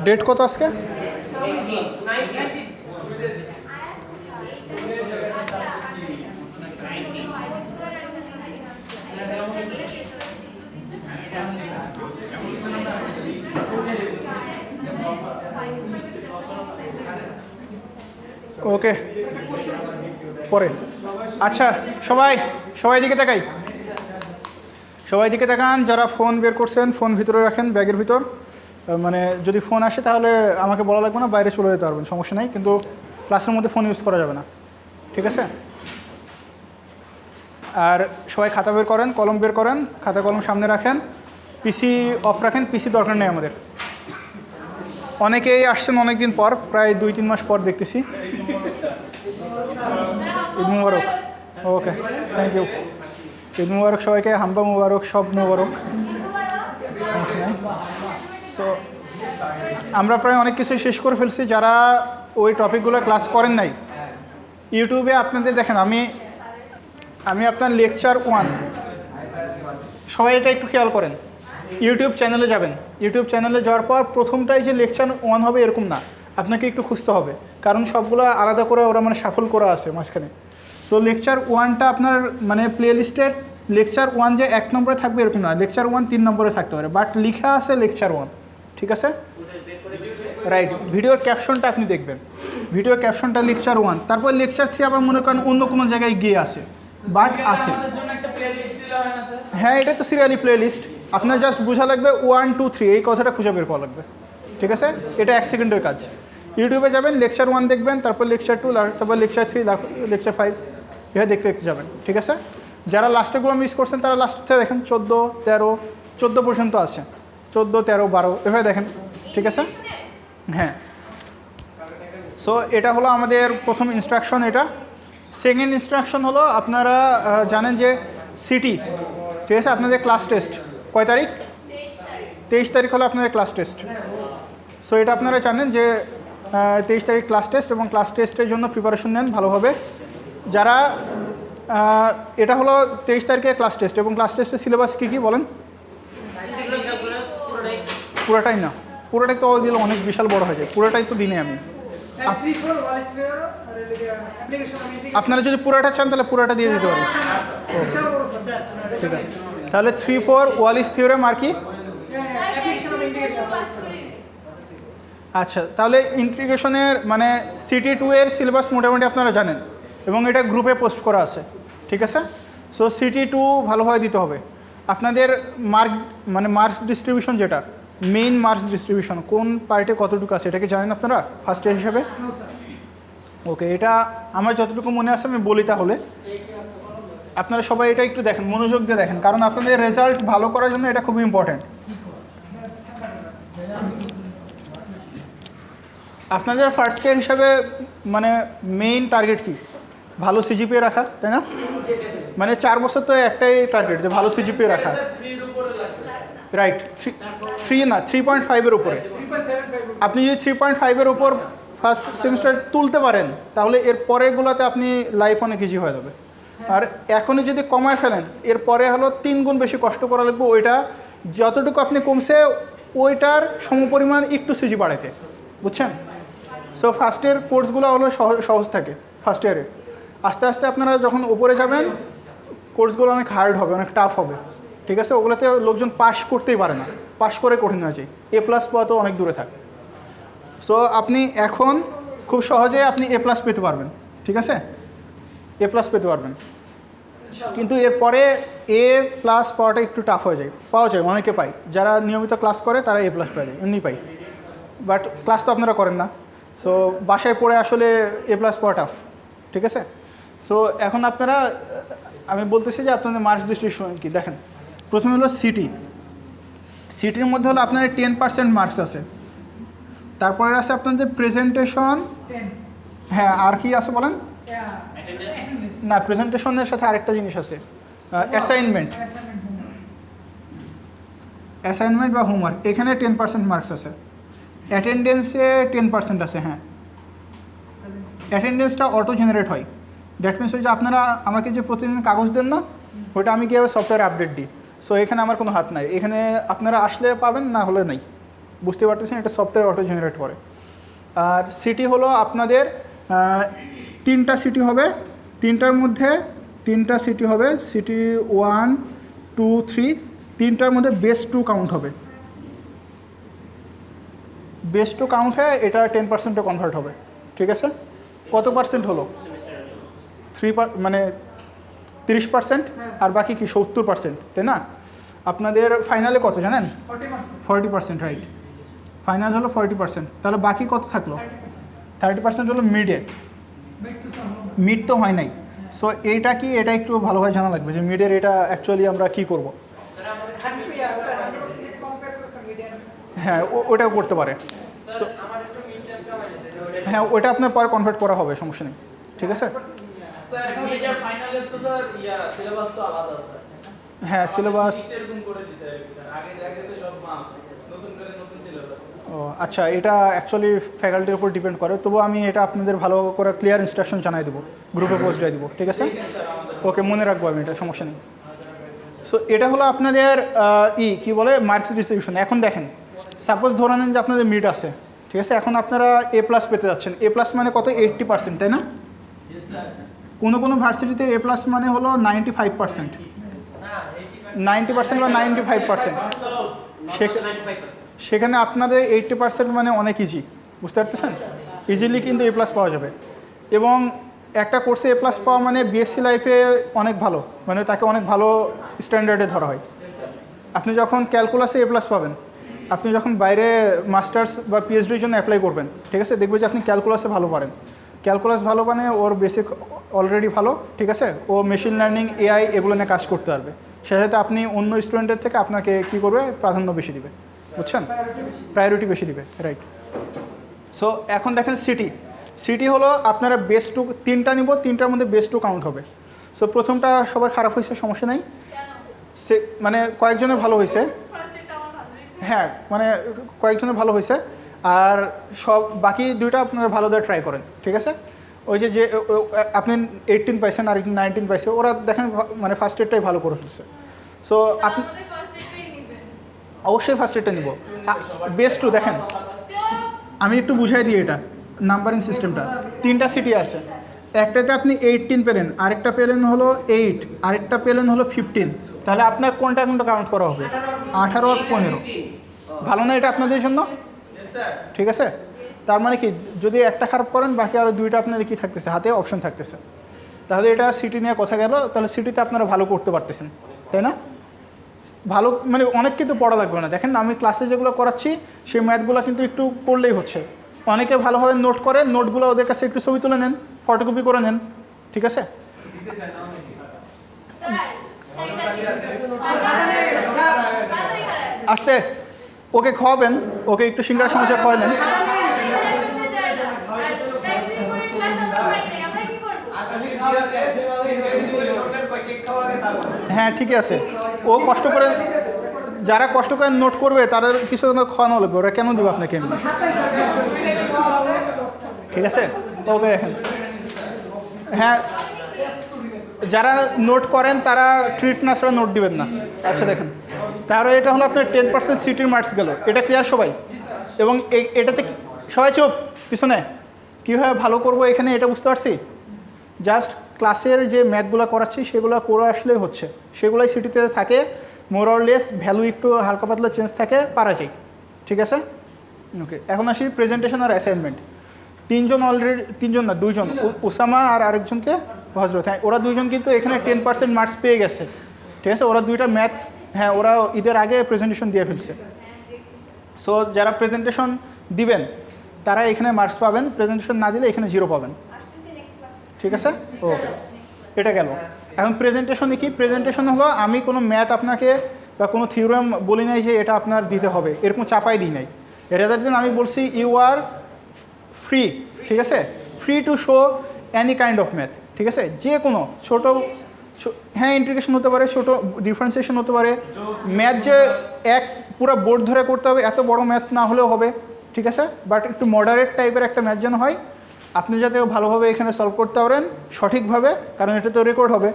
Date কত আজকে? ওকে, পরে। আচ্ছা, সবাই দিকে তাকাই, সবাই দিকে তাকান। যারা ফোন বের করছেন ফোন ভিতরে রাখেন, ব্যাগের ভিতর। মানে যদি ফোন আসে তাহলে আমাকে বলা লাগবে না, বাইরে চলে যেতে পারবেন, সমস্যা নেই, কিন্তু ক্লাসের মধ্যে ফোন ইউজ করা যাবে না, ঠিক আছে? আর সবাই খাতা বের করেন, কলম বের করেন, খাতা কলম সামনে রাখেন, পিসি অফ রাখেন, পিসি দরকার নেই আমাদের। অনেকেই আসছেন অনেক দিন পর, প্রায় 2-3 মাস পর দেখতেছি। ঈদ মুবারক। ওকে, থ্যাংক ইউ। ঈদ মুবারক সবাইকে, হাম্বা মুবারক, সব মুবারক, সমস্যা নেই। সো আমরা প্রায় অনেক কিছু শেষ করে ফেলছি। যারা ওই টপিকগুলো ক্লাস করেন নাই, ইউটিউবে আপনাদের দেখেন, আমি আপনার লেকচার 1, সবাই এটা একটু খেয়াল করেন। ইউটিউব চ্যানেলে যাবেন, ইউটিউব চ্যানেলে যাওয়ার পর প্রথমটাই যে লেকচার 1 হবে এরকম না, আপনাকে একটু খুঁজতে হবে, কারণ সবগুলো আলাদা করে ওরা মানে সাফল করা আছে মাঝখানে। সো লেকচার 1টা আপনার মানে প্লে লিস্টের লেকচার 1 যে 1 নম্বরে থাকবে এরকম না, লেকচার 1 3 নম্বরে থাকতে পারে, বাট লেখা আছে লেকচার 1, ঠিক আছে? রাইট, ভিডিওর ক্যাপশনটা আপনি দেখবেন, ভিডিওর ক্যাপশনটা লেকচার 1, তারপর লেকচার 3 আবার মনে করেন অন্য কোনো জায়গায় গিয়ে আছে, বাট আছে। হ্যাঁ, এটা তো সিরিয়ালি প্লে লিস্ট, আপনার জাস্ট বোঝা লাগবে 1 2 3 এই কথাটা খুঁজে বের করা লাগবে, ঠিক আছে? এটা 1 সেকেন্ডের কাজ। ইউটিউবে যাবেন, লেকচার 1 দেখবেন, তারপর লেকচার 2, তারপর লেকচার 3, লেকচার 5, এভাবে দেখতে দেখতে যাবেন, ঠিক আছে? যারা লাস্টেগুলো মিস করছেন তারা লাস্ট থেকে দেখেন, 14, 13, 14 পর্যন্ত আছে, 14, 13, 12 এভাবে দেখেন, ঠিক আছে? হ্যাঁ। সো এটা হলো আমাদের প্রথম ইনস্ট্রাকশন। এটা সেকেন্ড ইনস্ট্রাকশন হলো, আপনারা জানেন যে সিটি, ঠিক আছে? আপনাদের ক্লাস টেস্ট কয় তারিখ? 23 তারিখ হলো আপনাদের ক্লাস টেস্ট। সো এটা আপনারা জানেন যে 23 তারিখ ক্লাস টেস্ট, এবং ক্লাস টেস্টের জন্য প্রিপারেশন নেন ভালোভাবে। যারা এটা হলো 23 তারিখে ক্লাস টেস্ট, এবং ক্লাস টেস্টের সিলেবাস কী কী বলেন? পুরোটাই না, পুরোটাই তো দিলে অনেক বিশাল বড় হয়ে যায়, পুরোটাই তো দিনে আমি। আপনারা যদি পুরোটা চান তাহলে পুরোটা দিয়ে দিতে পারি, ঠিক আছে? তাহলে 3-4 ওয়ালিস থিওরেম আর কি? আচ্ছা, তাহলে ইন্টিগ্রেশনের মানে সিটি 2 এর সিলেবাস মোটামুটি আপনারা জানেন, এবং এটা গ্রুপে পোস্ট করা আছে, ঠিক আছে? সো সিটি 2 ভালোভাবে দিতে হবে। আপনাদের মার্কস ডিস্ট্রিবিউশন, যেটা মেইন মার্কস ডিস্ট্রিবিউশন, কোন পার্টে কতটুকু আছে এটা কি জানেন আপনারা ফার্স্ট ইয়ার হিসাবে? ওকে, এটা আমার যতটুকু মনে আছে আমি বলি। তাহলে আপনারা সবাই এটা একটু দেখেন, মনোযোগ দিয়ে দেখেন, কারণ আপনাদের রেজাল্ট ভালো করার জন্য এটা খুব ইম্পর্ট্যান্ট। আপনাদের ফার্স্ট ইয়ার হিসাবে মানে মেইন টার্গেট কি? ভালো সিজিপিএ রাখা, তাই না? মানে 4 বছর তো একটাই টার্গেট যে ভালো সিজিপিএ রাখা, রাইট? 3 না, 3.5 এর উপরে। আপনি যদি 3.5 এর উপর ফার্স্ট সেমিস্টার তুলতে পারেন তাহলে এর পরেরগুলোতে আপনি লাইফ অনেক ইজি হয়ে যাবে। আর এখনই যদি কমায় ফেলেন, এর পরে হলো 3 গুণ বেশি কষ্ট করা লাগবে ওইটা যতটুকু আপনি কমছে ওইটার সমপরিমাণ একটু সিজি বাড়াইতে, বুঝছেন? সো ফার্স্ট ইয়ার কোর্সগুলো হলো সহজ থাকে ফার্স্ট ইয়ারে, আস্তে আস্তে আপনারা যখন উপরে যাবেন কোর্সগুলো অনেক হার্ড হবে, অনেক টাফ হবে, ঠিক আছে? ওগুলোতে লোকজন পাস করতেই পারে না, পাস করে কঠিন হয়ে যায়, A+ পাওয়া তো অনেক দূরে থাকে। সো আপনি এখন খুব সহজে আপনি A+ পেতে পারবেন, ঠিক আছে? A+ পেতে পারবেন, কিন্তু এরপরে A+ পাওয়াটা একটু টাফ হয়ে যায়। পাওয়া যায়, অনেকে পায়, যারা নিয়মিত ক্লাস করে তারা A+ পেয়ে যায়, এমনি পাই, বাট ক্লাস তো আপনারা করেন না। সো বাসায় পড়ে আসলে A+ পাওয়া টাফ, ঠিক আছে? সো এখন আপনারা, আমি বলতেছি যে আপনাদের মার্কস ডিস্ট্রিবিউশন কি দেখেন। প্রথমে হলো সিটির মধ্যে হলো আপনার 10% মার্কস আছে, তারপরে আছে আপনাদের প্রেজেন্টেশন, হ্যাঁ আর কি আছে বলেন? না, প্রেজেন্টেশনের সাথে আরেকটা জিনিস আছে, অ্যাসাইনমেন্ট বা হোমওয়ার্ক, এখানে 10% মার্কস আছে। অ্যাটেন্ডেন্সে 10% আছে, হ্যাঁ অ্যাটেন্ডেন্সটা অটো জেনারেট হয়। দ্যাট মিনস যে আপনারা আমাকে যে প্রতিদিন কাগজ দেন না, ওইটা আমি কীভাবে সফটওয়্যারে আপডেট দিই। সো এখানে আমার কোনো হাত নাই, এখানে আপনারা আসলে পাবেন, না হলে নাই, বুঝতে পারতেছেন এটা সফটওয়্যার অটো জেনারেট করে। আর সিটি হলো আপনাদের 3টা সিটি হবে, 3টার মধ্যে 3টা সিটি হবে, সিটি 1 2 3, 3টার মধ্যে বেস্ট 2 কাউন্ট হবে, বেস্ট 2 কাউন্ট হয়ে এটা 10%-এ কনভার্ট হবে। ঠিক আছে, কত পার্সেন্ট হলো? 3 মানে 30%, আর বাকি কি 70%, তাই না? আপনাদের ফাইনালে কত জানেন? 40%, রাইট। ফাইনাল হলো 40%, তাহলে বাকি কত থাকলো? 30% হলো মিডে। মিড তো হয় নাই, সো এইটা কি, এটা একটু ভালোভাবে জানা লাগবে যে মিডের এটা অ্যাকচুয়ালি আমরা কি করব। হ্যাঁ, ওটাও করতে পারে। সো হ্যাঁ, ওটা আপনার পরে কনভার্ট করা হবে, সমস্যা নেই। ঠিক আছে, হ্যাঁ সিলেবাস। ও আচ্ছা, এটা অ্যাকচুয়ালি ফ্যাকাল্টির উপর ডিপেন্ড করে, তবু আমি এটা আপনাদের ভালো করে ক্লিয়ার ইনস্ট্রাকশন জানাই দেবো, গ্রুপে পোস্ট দিয়ে দেবো। ঠিক আছে, ওকে, মনে রাখবো আমি, এটা সমস্যা নেই। সো এটা হলো আপনাদের কি বলে মার্কস ডিস্ট্রিবিউশন। এখন দেখেন, সাপোজ ধরে নেন যে আপনাদের মিড আছে, ঠিক আছে, এখন আপনারা A+ পেতে যাচ্ছেন। A+ মানে কত? 80%, তাই না? কোনো কোনো ভার্সিটিতে A+ মানে হলো 95%, 90% বা 95%। সেখানে আপনাদের 80% মানে অনেক ইজি, বুঝতে পারতেছেন? ইজিলি কিন্তু A+ পাওয়া যাবে। এবং একটা কোর্সে A+ পাওয়া মানে বিএসসি লাইফে অনেক ভালো, মানে তাকে অনেক ভালো স্ট্যান্ডার্ডে ধরা হয়। আপনি যখন ক্যালকুলাসে A+ পাবেন, আপনি যখন বাইরে মাস্টার্স বা পিএইচডির জন্য অ্যাপ্লাই করবেন, ঠিক আছে, দেখবে যে আপনি ক্যালকুলাসে ভালো পারেন। ক্যালকুলাস ভালো মানে ওর বেসিক অলরেডি ভালো, ঠিক আছে, ও মেশিন লার্নিং, এআই এগুলো নিয়ে কাজ করতে পারবে। সেক্ষেত্রে আপনি অন্য স্টুডেন্টের থেকে আপনাকে কী করবে? প্রাধান্য বেশি দিবে, বুঝছেন? প্রায়োরিটি বেশি দিবে, রাইট। সো এখন দেখেন সিটি হলো আপনারা বেস্ট 2, 3টা নিব, 3টার মধ্যে বেস্ট 2 কাউন্ট হবে। সো প্রথমটা সবার খারাপ হয়েছে, সমস্যা নেই, মানে কয়েকজনের ভালো হয়েছে, হ্যাঁ মানে কয়েকজনের ভালো হয়েছে, আর সব বাকি 2টা আপনারা ভালো করে ট্রাই করেন। ঠিক আছে, ওই যে আপনি 18 পাইছেন আর 19 পাইছে, ওরা দেখেন মানে ফার্স্ট এডটাই ভালো করে ফেলছে। সো আপনি অবশ্যই ফার্স্ট এডটা নিব। বেস্ট 2 দেখেন, আমি একটু বুঝাই দিই এটা নাম্বারিং সিস্টেমটা। 3টা সিটি আছে, একটাতে আপনি 18 পেলেন, আরেকটা পেলেন হলো 8, আরেকটা পেলেন হলো 15, তাহলে আপনার কোনটা কাউন্ট করা হবে? 18 আর 15। ভালো না এটা আপনাদের জন্য? ঠিক আছে, তার মানে কি, যদি একটা খারাপ করেন বাকি আরও 2টা আপনাদের কী থাকতেছে? হাতে অপশন থাকতেছে। তাহলে এটা সিটি নিয়ে কথা গেল, তাহলে সিটিতে আপনারা ভালো করতে পারতেছেন, তাই না? ভালো মানে অনেক কিন্তু পড়া লাগবে না। দেখেন আমি ক্লাসে যেগুলো করাচ্ছি সেই ম্যাথগুলো কিন্তু একটু পড়লেই হচ্ছে। অনেকে ভালোভাবে নোট করে, নোটগুলো ওদের কাছে একটু ছবি তুলে নেন, ফটোকপি করে নেন, ঠিক আছে? আস্তে ওকে খাওয়াবেন, ওকে একটু সিঙ্গারা সমস্যা খাওয়ালেন। হ্যাঁ ঠিকই আছে, ও কষ্ট করে, যারা কষ্ট করে নোট করবে তাদের কিছু খাওয়ানো লাগবে, ওরা কেন দেবো আপনাকে এমনি? ঠিক আছে, ওকে দেখেন, হ্যাঁ যারা নোট করেন তারা ট্রিট না ছাড়া নোট দিবেন না। আচ্ছা দেখেন, তারও এটা হলো আপনার 10% সিটির মার্কস গেল, এটা ক্লিয়ার সবাই? এবং এটাতে সবাই চুপ, পিছনে কীভাবে ভালো করব এখানে এটা বুঝতে পারছি। জাস্ট ক্লাসের যে ম্যাথগুলো করাচ্ছি সেগুলো করে আসলেই হচ্ছে, সেগুলোই সিটিতে থাকে, মোর অর লেস ভ্যালু একটু হালকা পাতলা চেঞ্জ থাকে, পারা যায়। ঠিক আছে, ওকে। এখন আসি প্রেজেন্টেশন আর অ্যাসাইনমেন্ট। 3জন অলরেডি, 3জন না 2জন, ওসামা আর আরেকজনকে হজরত, হ্যাঁ ওরা 2জন কিন্তু এখানে 10% মার্কস পেয়ে গেছে। ঠিক আছে, ওরা 2টা ম্যাথ, হ্যাঁ ওরা ঈদের আগে প্রেজেন্টেশন দিয়ে ফেলছে। সো যারা প্রেজেন্টেশন দিবেন তারা এখানে মার্কস পাবেন, প্রেজেন্টেশন না দিলে এখানে 0 পাবেন। ঠিক আছে, ওকে, এটা গেল। এখন প্রেজেন্টেশনে কি? প্রেজেন্টেশন হলো আমি কোনো ম্যাথ আপনাকে বা কোনো থিওরেম বলি নাই যে এটা আপনার দিতে হবে, এরকম চাপাই দিই নাই। রেদার দেন আমি বলছি ইউ আর ফ্রি, ঠিক আছে, free to show any kind of math. ঠিক আছে, যে কোনো ছোটো, হ্যাঁ ইন্টিগ্রেশন হতে পারে, ছোটো ডিফারেন্সিয়েশন হতে পারে, ম্যাথ যে এক পুরো বোর্ড ধরে করতে হবে এত বড় ম্যাথ না হলেও হবে। ঠিক আছে, বাট একটু মডারেট টাইপের একটা ম্যাথ যেন হয়, আপনি যাতে ভালোভাবে এখানে সলভ করতে পারেন সঠিকভাবে, কারণ এটা তো রেকর্ড হবে,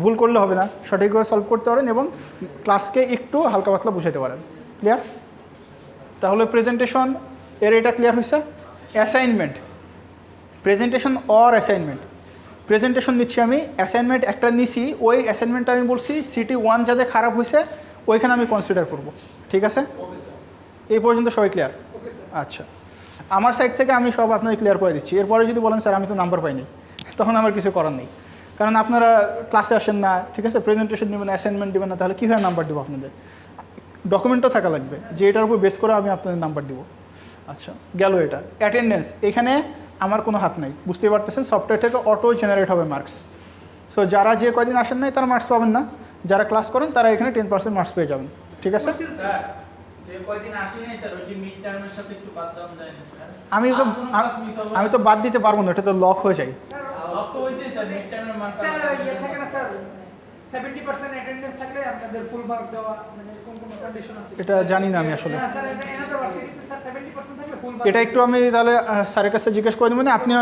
ভুল করলে হবে না, সঠিকভাবে সলভ করতে পারেন এবং ক্লাসকে একটু হালকা পাতলা বুঝাতে পারেন। ক্লিয়ার? তাহলে প্রেজেন্টেশন এর এটা ক্লিয়ার হয়েছে। Assignment, presentation or assignment. Presentation নিচ্ছি আমি, অ্যাসাইনমেন্ট একটা নিছি, ওই অ্যাসাইনমেন্টটা আমি বলছি সিটি 1 যাদের খারাপ হয়েছে ওইখানে আমি কনসিডার করব, ঠিক আছে? এই পর্যন্ত সবাই ক্লিয়ার? আচ্ছা, আমার সাইড থেকে আমি সব আপনাকে ক্লিয়ার করে দিচ্ছি। এরপরে যদি বলেন স্যার আমি তো নাম্বার পাইনি, তখন আমার কিছু করার নেই, কারণ আপনারা ক্লাসে আসেন না, ঠিক আছে? প্রেজেন্টেশন দেবেন না, অ্যাসাইনমেন্ট দেবেন না, তাহলে কীভাবে নাম্বার দেবো আপনাদের? ডকুমেন্টও থাকা লাগবে যে এটার উপর বেস করে আমি আপনাদের নাম্বার দিব। আচ্ছা, গেল এটা। অ্যাটেন্ডেন্স, এখানে আমার কোনো হাত নাই, বুঝতেই পারতেছেন, সফটওয়্যার থেকে অটো জেনারেট হবে মার্কস। সো যারা যে কয়দিন আসেন নাই তারা মার্কস পাবেন না, যারা ক্লাস করেন তারা এখানে 10% মার্কস পেয়ে যাবেন, ঠিক আছে? আমি তো বাদ দিতে পারবো না, এটা তো লক হয়ে যায়। এটা জানি না আমি আসলে, এটা একটু আমি তাহলে স্যারের কাছে জিজ্ঞেস করে দেবেন। আপনি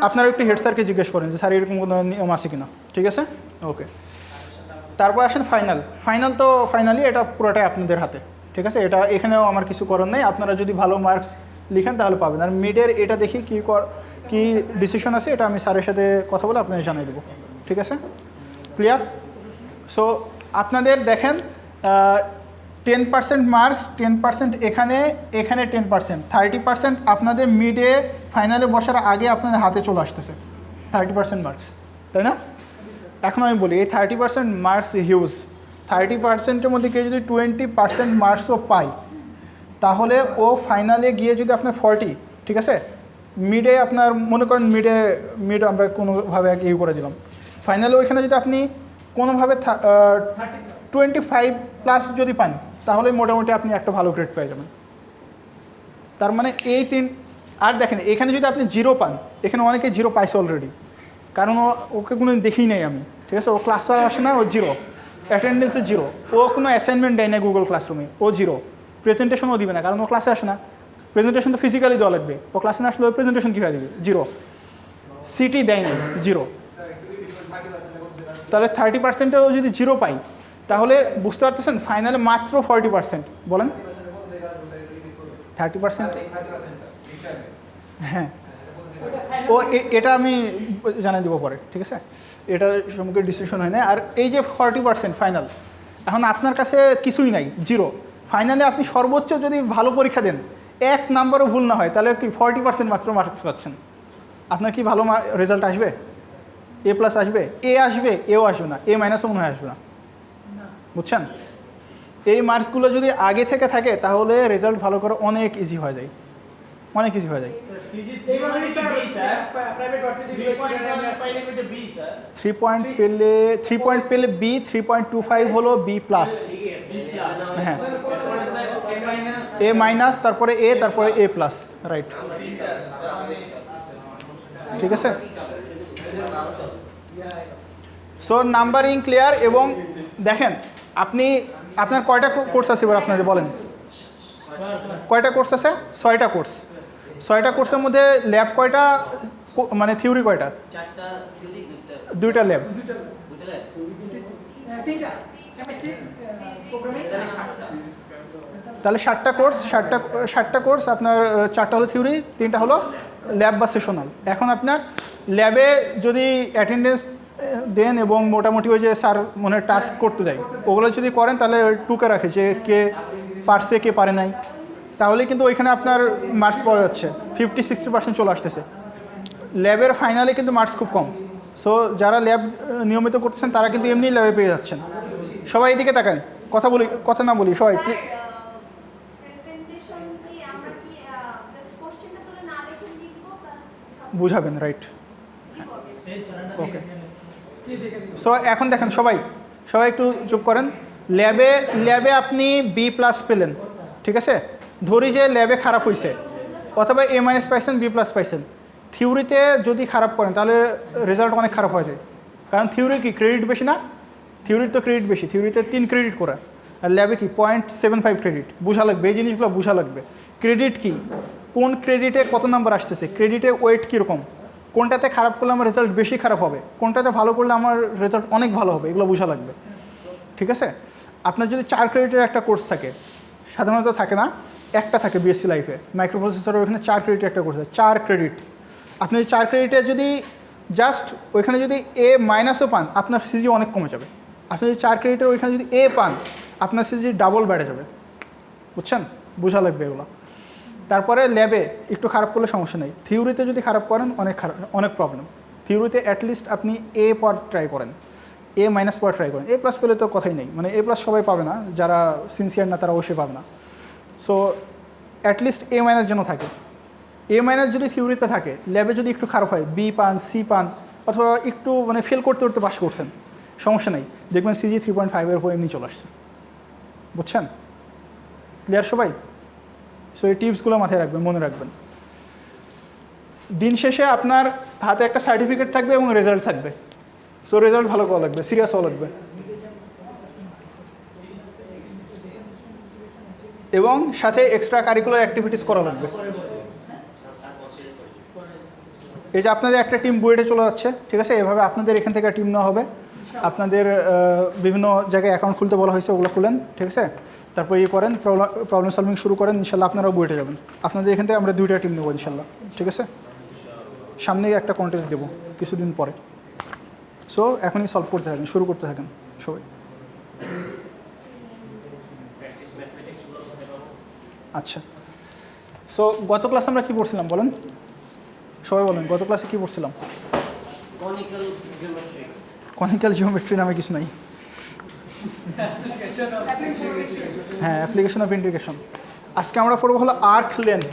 আপনারা একটু হেড স্যারকে জিজ্ঞেস করেন যে স্যার এরকম কোনো নিয়ম আছে কিনা, ঠিক আছে? ওকে, তারপর আসেন ফাইনাল। ফাইনাল তো ফাইনালি এটা পুরোটাই আপনাদের হাতে, ঠিক আছে? এটা এখানেও আমার কিছু করার নেই, আপনারা যদি ভালো মার্কস লিখেন তাহলে পাবেন। আর মিডের এটা দেখি কী ডিসিশন আছে, এটা আমি স্যারের সাথে কথা বলে আপনাদের জানিয়ে দেবো, ঠিক আছে? ক্লিয়ার? সো আপনাদের দেখেন 10% মার্কস, 10% এখানে, এখানে 10%, 30% আপনাদের মিডে ফাইনালে বসার আগে আপনাদের হাতে চলে আসতেছে 30% মার্কস, তাই না? এখন আমি বলি এই 30% মার্কস হিউজ। 30%-এর মধ্যে কেউ যদি 20% মার্কসও পায় তাহলে ও ফাইনালে গিয়ে যদি আপনার 40, ঠিক আছে? মিডে আপনার মনে করেন মিড আমরা কোনোভাবে ইয়ে করে দিলাম, ফাইনালে ওইখানে যদি আপনি কোনোভাবে 25+ যদি পান তাহলে মোটামুটি আপনি একটা ভালো গ্রেড পেয়ে যাবেন। তার মানে এই আর দেখেন এখানে যদি আপনি 0 পান, এখানে অনেকে 0 পাইছে অলরেডি, কারণ ওকে কোনো দেখেই নেই আমি, ঠিক আছে? ও ক্লাসে আসে না, ও 0, অ্যাটেন্ডেন্সে 0, ও কোনো অ্যাসাইনমেন্ট দেয় না গুগল ক্লাসরুমে, ও 0, প্রেজেন্টেশনও দিবে না, কারণ ও ক্লাসে আসে না। প্রেজেন্টেশন তো ফিজিক্যালি দেওয়া লাগবে, ও ক্লাসে না আসলে ওই প্রেজেন্টেশন কীভাবে দেবে? 0, সিটি দেয়নি, 0। তাহলে 30%-এও যদি 0 পাই তাহলে বুঝতে পারতেছেন ফাইনালে মাত্র 40%। বলেন 30%? হ্যাঁ, ও এটা আমি জানিয়ে দেবো পরে, ঠিক আছে? এটা সম্পর্কে ডিসিশন হয় না। আর এই যে 40% ফাইনাল, এখন আপনার কাছে কিছুই নাই, 0। ফাইনালে আপনি সর্বোচ্চ যদি ভালো পরীক্ষা দেন, 1 নাম্বারও ভুল না হয়, তাহলে কি 40% মাত্র মার্কস পাচ্ছেন। আপনার কি ভালো রেজাল্ট আসবে? A+ আসবে? A আসবে, এও আসবে না, A- মনে হয় আসবে না, বুঝছেন? এই মার্কসগুলো যদি আগে থেকে থাকে তাহলে রেজাল্ট ভালো করে অনেক ইজি হয়ে যায়, অনেক ইজি হয়ে যায়। 3 পয়েন্ট পেলে B, 3.25 হলো B+, হ্যাঁ, A-, তারপরে A, তারপরে A+, রাইট, ঠিক আছে? So numbering clear. এবং দেখেন আপনার কয়টা কোর্স আছে এবার আপনাদের বলেন, কয়টা কোর্স আছে? 6টা কোর্স। 6টা কোর্সের মধ্যে ল্যাব কয়টা, মানে থিওরি কয়টা? 2টা ল্যাব, তাহলে 7টা কোর্স। 7টা কোর্স আপনার 4টা হলো থিওরি, 3টা হলো ল্যাব বা সেশনাল। এখন আপনার ল্যাবে যদি অ্যাটেন্ডেন্স দেন এবং মোটামুটি ওই যে স্যার মনে টাস্ক করতে দেয় ওগুলো যদি করেন তাহলে টুকে রাখে যে কে পারছে কে পারে নাই, তাহলে কিন্তু ওইখানে আপনার মার্কস পাওয়া যাচ্ছে, 50-60% চলে আসতেছে। ল্যাবের ফাইনালে কিন্তু মার্কস খুব কম। সো যারা ল্যাব নিয়মিত করতেছেন তারা কিন্তু এমনি ল্যাবে পেয়ে যাচ্ছেন। সবাই এদিকে তাকান, কথা না বলি সবাই। বুঝাবেন, রাইট? ওকে, সো এখন দেখেন সবাই একটু চুপ করেন। ল্যাবে আপনি B+ পেলেন, ঠিক আছে? ধরি যে ল্যাবে খারাপ হয়েছে, অথবা A- পাইছেন, B+ পাইছেন। থিওরিতে যদি খারাপ করেন তাহলে রেজাল্ট অনেক খারাপ হয়ে যায়, কারণ থিওরি কি ক্রেডিট বেশি না? থিওরির তো ক্রেডিট বেশি, থিওরিতে 3 ক্রেডিট করা, আর ল্যাবে কি 0.75 ক্রেডিট। বোঝা লাগবে এই জিনিসগুলো, বোঝা লাগবে। ক্রেডিট কি, কোন ক্রেডিটে কত নাম্বার আসতেছে, ক্রেডিটে ওয়েট কীরকম, কোনটাতে খারাপ করলে আমার রেজাল্ট বেশি খারাপ হবে, কোনটাতে ভালো করলে আমার রেজাল্ট অনেক ভালো হবে, এগুলো বোঝা লাগবে, ঠিক আছে? আপনার যদি 4 ক্রেডিটের একটা কোর্স থাকে, সাধারণত থাকে না, একটা থাকে বিএসসি লাইফে, মাইক্রো প্রসেসর ওইখানে 4 ক্রেডিট একটা করতে হয়, 4 ক্রেডিট। আপনি ওই 4 ক্রেডিটে যদি জাস্ট ওইখানে যদি এ মাইনাসও পান, আপনার সিজি অনেক কমে যাবে। আপনি যদি 4 ক্রেডিটের ওইখানে যদি এ পান, আপনার সিজি ডাবল বেড়ে যাবে। বুঝছেন? বোঝা লাগবে এগুলো। তারপরে ল্যাবে একটু খারাপ করলে সমস্যা নেই, থিওরিতে যদি খারাপ করেন অনেক প্রবলেম। থিওরিতে অ্যাটলিস্ট আপনি এ পাওয়ার ট্রাই করেন, এ মাইনাস পাওয়ার ট্রাই করেন। এ প্লাস পেলে তো কথাই নেই, মানে এ প্লাস সবাই পাবে না, যারা সিনসিয়ার না তারা অবশ্যই পাবে না। সো অ্যাটলিস্ট এ মাইনাস যেন থাকে। এ মাইনাস যদি থিওরিতে থাকে, ল্যাবে যদি একটু খারাপ হয়, বি পান, সি পান, অথবা একটু মানে ফেল করতে করতে পাস করছেন, সমস্যা নেই, দেখবেন সিজি 3.5-এর উপর এমনি চলে আসছে। বুঝছেন? ক্লিয়ার সবাই? সো এই টিপসগুলো মাথায় রাখবেন, মনে রাখবেন। দিন শেষে আপনার হাতে একটা সার্টিফিকেট থাকবে এবং রেজাল্ট থাকবে। সো রেজাল্ট ভালো করা লাগবে, সিরিয়াস হওয়া লাগবে, এবং সাথে এক্সট্রা কারিকুলার অ্যাক্টিভিটিস করা লাগবে। এই যে আপনাদের একটা টিম বুয়েটে চলে যাচ্ছে, ঠিক আছে, এভাবে আপনাদের এখান থেকে টিম নেওয়া হবে। আপনাদের বিভিন্ন জায়গায় অ্যাকাউন্ট খুলতে বলা হয়েছে, ওগুলো খুলেন, ঠিক আছে। তারপর ইয়ে করেন, প্রবলেম সলভিং শুরু করেন, ইনশাল্লাহ আপনারাও বুয়েটে যাবেন। আপনাদের এখান থেকে আমরা 2টা টিম নেবো ইনশাল্লাহ, ঠিক আছে। সামনে একটা কন্টেস্ট দেবো কিছুদিন পরে। সো এখনই সলভ করতে থাকেন, শুরু করতে থাকেন সবাই। আচ্ছা, সো গত ক্লাসে আমরা কী পড়ছিলাম বলেন, সবাই বলেন, গত ক্লাসে কী পড়ছিলাম? কনিক্যাল জিওমেট্রি নামে কিছু নাই। হ্যাঁ, অ্যাপ্লিকেশন অফ ইন্টিগ্রেশন। আজকে আমরা পড়বো হলো আর্ক লেন্থ।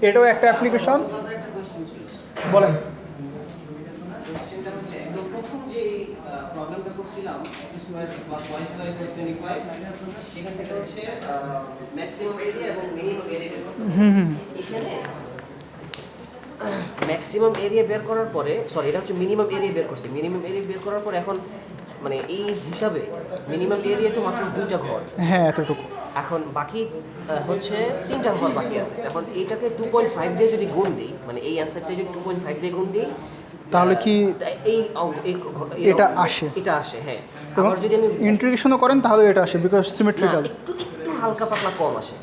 এটাও একটা অ্যাপ্লিকেশন। বলেন। ম্যাক্সিমাম এরিয়া বের করার পরে, সরি এটা হচ্ছে মিনিমাম এরিয়া বের করছে। মিনিমাম এরিয়া বের করার পরে এখন মানে এই হিসাবে মিনিমাম এরিয়া তো মাত্র 2টা ঘর। হ্যাঁ, এতটুকু। এখন বাকি হচ্ছে 3টা ঘর বাকি আছে। এখন এইটাকে 2.5 দিয়ে যদি গুণ দিই, মানে এই অ্যান্সারটা যদি 2.5 দিয়ে গুণ দিই, তাহলে কি এটা আসে? এটা আসে, হ্যাঁ। আবার যদি আমি ইন্টিগ্রেশনও করেন তাহলে এটা আসে, বিকজ সিমেট্রিক্যাল। একটু হালকা পাতলা কম আসে,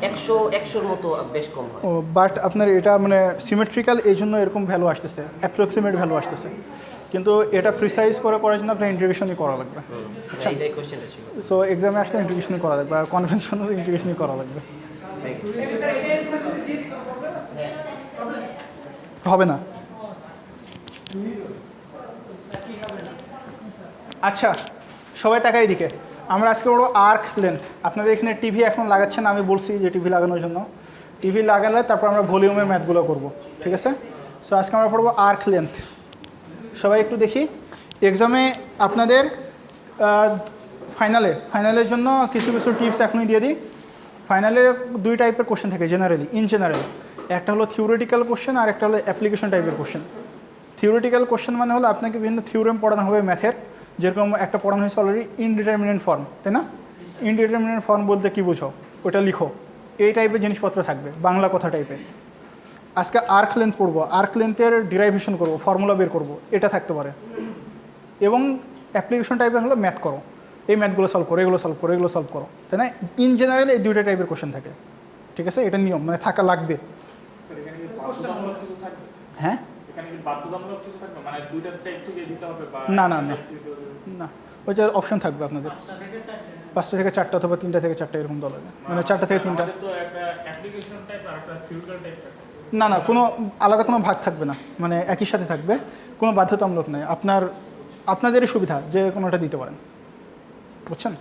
100-100-র মতো বেশ কম হয়। ও, বাট আপনার এটা মানে সিমেট্রিক্যাল, এই জন্য এরকম ভ্যালু আসতেছে, অ্যাপ্রক্সিমেট ভ্যালু আসতেছে। কিন্তু এটা প্রিসাইজ করার জন্য আপনার ইন্টিগ্রেশনই করা লাগবে। আচ্ছা, এইটাই কোশ্চেনটা ছিল। সো এক্সামে আসলে ইন্টিগ্রেশনই করা লাগবে, আর কনভেনশনাল ইন্টিগ্রেশনই করা লাগবে। হবে না। আচ্ছা, সবাই তাকাই দিকে। আমরা আজকে বলবো আর্ক লেন্থ। আপনাদের এখানে টিভি এখন লাগাচ্ছেন, আমি বলছি যে টিভি লাগানোর জন্য। টিভি লাগালে তারপর আমরা ভলিউমের ম্যাথগুলো করব, ঠিক আছে। সো আজকে আমরা পড়বো আর্ক লেন্থ। সবাই একটু দেখি, এক্সামে আপনাদের ফাইনালের জন্য কিছু কিছু টিপস এখনই দিয়ে দিই। ফাইনালে 2 টাইপের কোশ্চেন থাকে জেনারেলি, ইন জেনারেল। একটা হলো থিওরিটিক্যাল কোশ্চেন, আর একটা হলো অ্যাপ্লিকেশন টাইপের কোশ্চেন। থিওরিটিক্যাল কোশ্চেন মানে হলো আপনাকে বিভিন্ন থিওরেম পড়ানো হবে ম্যাথের, যেরকম একটা পড়ানো হয়েছে অলরেডি ইনডিটারমিনেন্ট ফর্ম, তাই না? ইনডিটারমিনেন্ট ফর্ম বলতে কী বুঝো, ওটা লিখো, এই টাইপের জিনিসপত্র থাকবে, বাংলা কথা টাইপের। আজকে আর্ক লেন্থ পড়বো, আর্ক লেন্থের ডিরাইভেশন করবো, ফর্মুলা বের করবো, এটা থাকতে পারে। এবং অ্যাপ্লিকেশন টাইপের হলো ম্যাথ করো, এই ম্যাথগুলো সলভ করো, এগুলো সলভ করো, এগুলো সলভ করো, তাই না? ইন জেনারেল এই 2টা টাইপের কোশ্চেন থাকে, ঠিক আছে। এটা নিয়ম, মানে থাকা লাগবে। হ্যাঁ, না না না না, ওই যে অপশন থাকবে আপনাদের 5টা থেকে 4টা অথবা 3টা থেকে 4টা এরকম দল হবে, মানে 4টা থেকে 3টা। না না, কোনো আলাদা কোনো ভাগ থাকবে না, মানে একই সাথে থাকবে, কোনো বাধ্যতামূলক নেই। আপনাদেরই সুবিধা যে কোনোটা দিতে পারেন, বুঝছেন?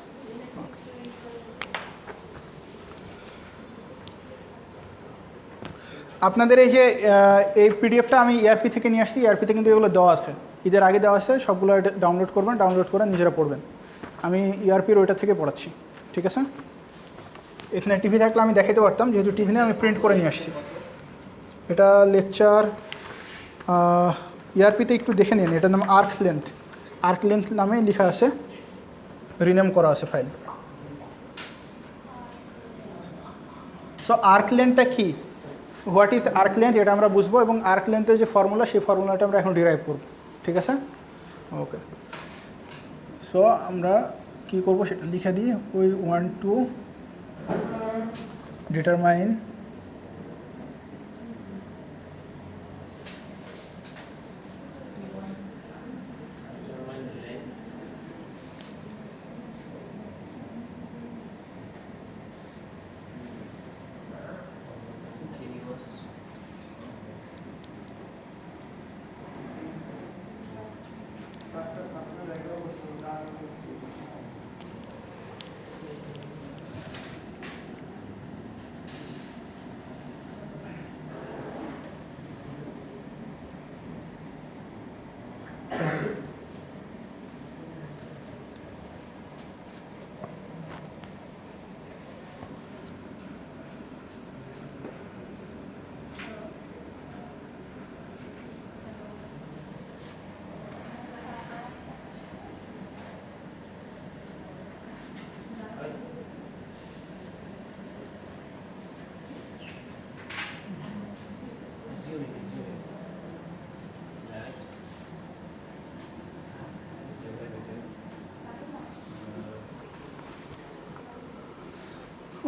আপনাদের এই যে এই পিডিএফটা আমি ERP থেকে নিয়ে আসছি, ERP-তে কিন্তু এগুলো দেওয়া আছে, ঈদের আগে দেওয়া আছে, সবগুলো ডাউনলোড করবেন, ডাউনলোড করে নিজেরা পড়বেন। আমি ERP-র ওইটা থেকে পড়াচ্ছি, ঠিক আছে। এখানে টিভি থাকলে আমি দেখাতে পারতাম, যেহেতু টিভি নিয়ে আমি প্রিন্ট করে নিয়ে আসছি। এটা লেকচার, ERP-তে একটু দেখে নিন, এটার নাম আর্ক লেন্থ। আর্ক লেন্থ নামে লেখা আছে, রিনেম করা আছে ফাইল। সো আর্ক লেন্থটা কী, হোয়াট ইজ আর্ক লেন্থ, এটা আমরা বুঝবো, এবং আর্ক লেন্থের যে ফর্মুলা, সেই ফর্মুলাটা আমরা এখন ডিরাইভ করব, ঠিক আছে। ওকে, সো আমরা কী করবো সেটা লিখে দিই, ওই 1 2 ডিটারমাইন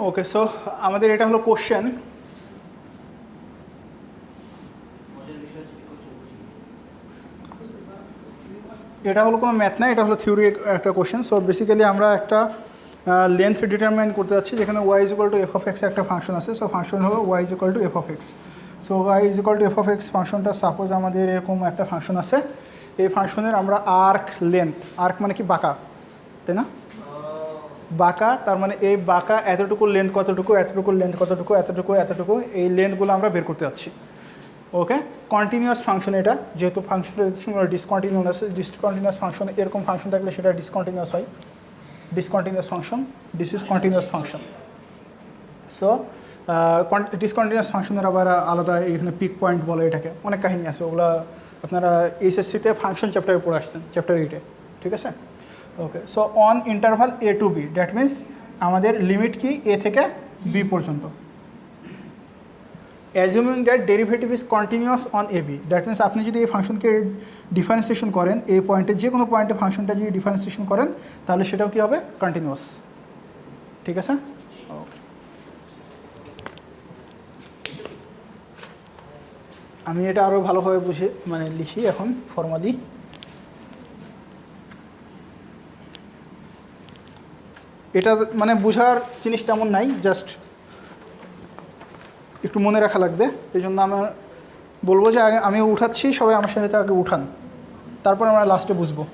ওকে। সো আমাদের এটা হলো কোশ্চেন। এটা হলো কোনো ম্যাথ না, এটা হলো থিওরি একটা কোশ্চেন। সো বেসিক্যালি আমরা একটা লেন্থ ডিটারমাইন করতে যাচ্ছি, যেখানে y is equal to f of x একটা ফাংশন আছে। সো ফাংশন হলো y is equal to f of x. So y is equal to f of x ফাংশনটা সাপোজ আমাদের এরকম একটা ফাংশন আছে। এই ফাংশনের আমরা আর্ক লেন্থ, আর্ক মানে কি বাঁকা, তাই না? বাঁকা, তার মানে এই বাঁকা এতটুকু লেন্থ কতটুকু, এতটুকু লেন্থ কতটুকু, এতটুকু এতটুকু, এই লেন্থগুলো আমরা বের করতে যাচ্ছি। ওকে, কন্টিনিউয়াস ফাংশন এটা, যেহেতু ফাংশনটা ডিসকন্টিনিউয়াস ফাংশন, এরকম ফাংশন থাকলে সেটা ডিসকন্টিনিউয়াস হয়। Discontinuous function, this is continuous function. So discontinuous ফাংশনের আবার আলাদা এখানে পিক পয়েন্ট বলে, এটাকে অনেক কাহিনী আছে, ওগুলো আপনারা এইচএসসিতে ফাংশন চ্যাপ্টারে পড়ে আসছেন, চ্যাপ্টার 8-এ, ঠিক আছে? Okay, so on interval A to B, that means আমাদের লিমিট কি এ থেকে বি পর্যন্ত। Assuming that derivative is continuous on A B, that means আপনি যদি এই ফাংশনকে ডিফারেন্সিয়েশন করেন, এই পয়েন্টে যে কোনো পয়েন্টে ফাংশনটা যদি ডিফারেন্সিয়েশন করেন, তাহলে সেটাও কী হবে? কন্টিনিউয়াস, ঠিক আছে? আমি এটা আরও ভালোভাবে বুঝে মানে লিখি এখন ফর্মালি। এটা মানে বোঝার জিনিস তেমন নাই, জাস্ট একটু মনে রাখা লাগবে। এই জন্য আমি বলবো যে আগে আমি উঠাচ্ছি, সবাই আমার সাথে আগে উঠান, তারপর আমরা লাস্টে বুঝবো।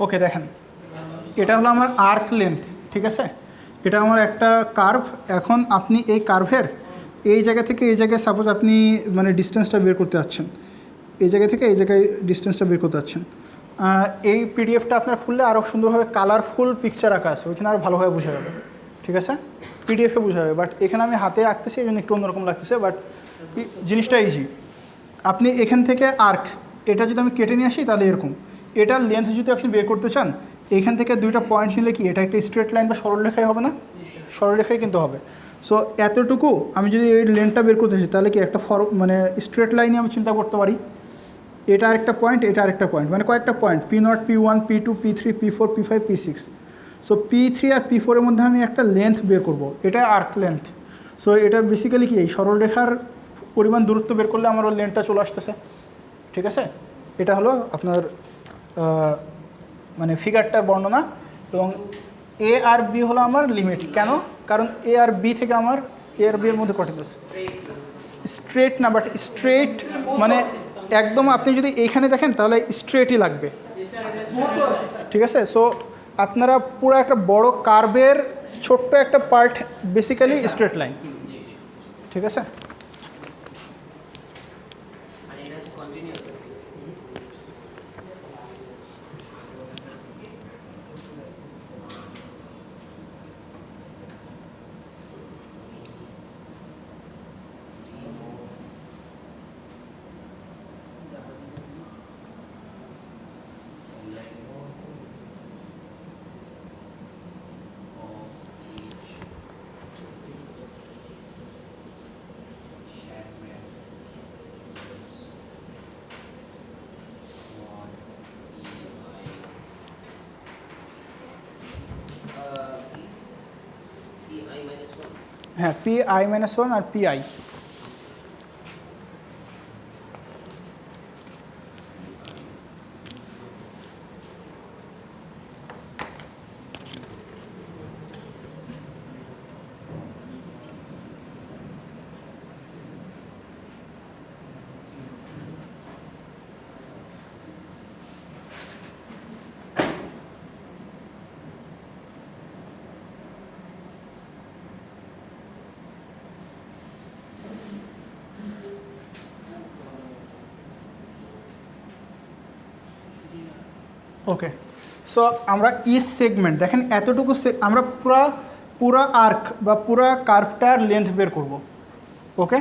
ওকে, দেখেন এটা হলো আমার আর্ক লেন্থ, ঠিক আছে? এটা আমার একটা কার্ভ। এখন আপনি এই কার্ভের এই জায়গা থেকে এই জায়গায় সাপোজ আপনি মানে ডিস্টেন্সটা বের করতে যাচ্ছেন, এই জায়গা থেকে এই জায়গায় ডিস্টেন্সটা বের করতে যাচ্ছেন। এই পিডিএফটা আপনার খুললে আরও সুন্দরভাবে কালারফুল পিকচার আঁকা আছে, ওইখানে আরও ভালোভাবে বোঝা যাবে, ঠিক আছে? পিডিএফে বোঝা যাবে, বাট এখানে আমি হাতে আঁকতেছি, এই জন্য একটু অন্যরকম লাগতেছে, বাট জিনিসটা ইজি। আপনি এখান থেকে আর্ক, এটা যদি আমি কেটে নিয়ে আসি তাহলে এরকম, এটার লেন্থ যদি আপনি বের করতে চান, এখান থেকে দুইটা পয়েন্ট নিলে কি এটা একটা স্ট্রেট লাইন বা সরলরেখাই হবে না? সরলরেখাই কিন্তু হবে। সো এতটুকু আমি যদি এই লেন্থটা বের করতে চাই, তাহলে কি একটা মানে স্ট্রেট লাইনে আমি চিন্তা করতে পারি, এটা আরেকটা পয়েন্ট, এটা আরেকটা পয়েন্ট, মানে কয়েকটা point P0, P1, P2, P3, P4, P5, P6। So P3 আর P4 এর মধ্যে আমি একটা লেন্থ বের করব, এটা আর্ক লেন্থ। সো এটা বেসিক্যালি কি এই সরলরেখার পরিমাণ দূরত্ব বের করলে আমার ওই লেন্থটা চলে আসতেছে, ঠিক আছে? এটা হলো আপনার মানে ফিগারটার বর্ণনা। এবং এ আর বি হলো আমার লিমিট। কেন? কারণ এ আর বি থেকে আমার এ আর বি এর মধ্যে কন্টিনিউয়াস স্ট্রেট না, বাট স্ট্রেট মানে একদম আপনি যদি এইখানে দেখেন তাহলে স্ট্রেটই লাগবে, ঠিক আছে? সো আপনারা পুরো একটা বড় কার্ভের ছোট্ট একটা পার্ট বেসিক্যালি স্ট্রেট লাইন, ঠিক আছে? মানে এটা হচ্ছে কন্টিনিউয়াস। হ্যাঁ, PI-1 আর PI। ওকে, সো আমরা ইচ সেগমেন্ট দেখেন এতটুকু আমরা পুরা আর্ক বা পুরা কার্ভটার লেন্থ বের করব। ওকে,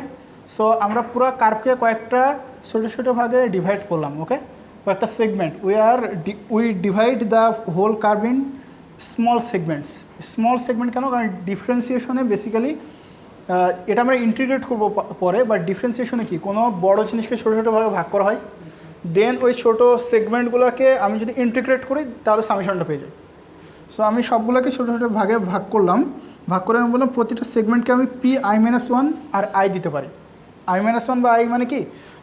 সো আমরা পুরা কার্ভকে কয়েকটা ছোটো ছোটো ভাগে ডিভাইড করলাম। ওকে, কয়েকটা segment we divide the whole curve in small segments. Small segment কেন? কারণ ডিফারেন্সিয়েশনে বেসিক্যালি এটা আমরা ইন্টিগ্রেট করবো পরে, বাট ডিফারেন্সিয়েশনে কি কোনো বড় জিনিসকে ছোটো ছোটো ভাগে ভাগ করা হয়, দেন ওই ছোটো সেগমেন্টগুলোকে আমি যদি ইন্টিগ্রেট করি তাহলে সামেশনটা পেয়ে যাই। সো আমি সবগুলোকে ছোটো ছোটো ভাগে ভাগ করলাম, ভাগ করে আমি বললাম প্রতিটা সেগমেন্টকে আমি PI-1 আর I দিতে পারি। I-1 বা I মানে কি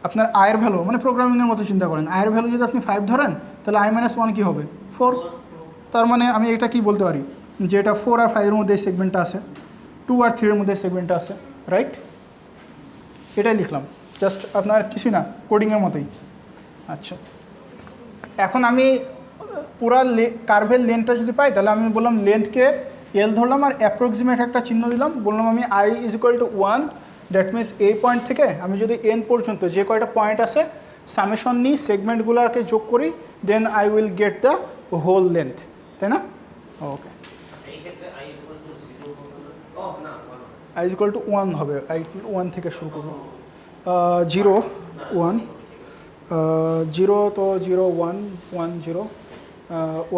আপনার আয়ের ভ্যালু, মানে প্রোগ্রামিংয়ের মতো চিন্তা করেন, আয়ের ভ্যালু যদি আপনি 5 ধরেন তাহলে I-1 কী হবে 4। তার মানে আমি এটা কি বলতে পারি যে এটা 4 আর 5 এর মধ্যে এই সেগমেন্টটা আছে, 2 আর 3 এর মধ্যে সেগমেন্টটা আছে, রাইট? এটাই লিখলাম, জাস্ট আপনার কিছুই না, কোডিংয়ের মতোই। আচ্ছা, এখন আমি পুরা কার্ভের লেন্থটা যদি পাই তাহলে আমি বললাম লেন্থকে L ধরলাম আর অ্যাপ্রক্সিমেট একটা চিহ্ন দিলাম, বললাম আমি I=1, দ্যাট মিনস এই পয়েন্ট থেকে আমি যদি N পর্যন্ত যে কয়টা পয়েন্ট আছে সামেশন নিই, সেগমেন্টগুলোকে যোগ করি, then I will get the whole length, তাই না? ওকে, I=1 হবে, I=1 থেকে শুরু করবো, 0 1 0 তো 0 1 1 0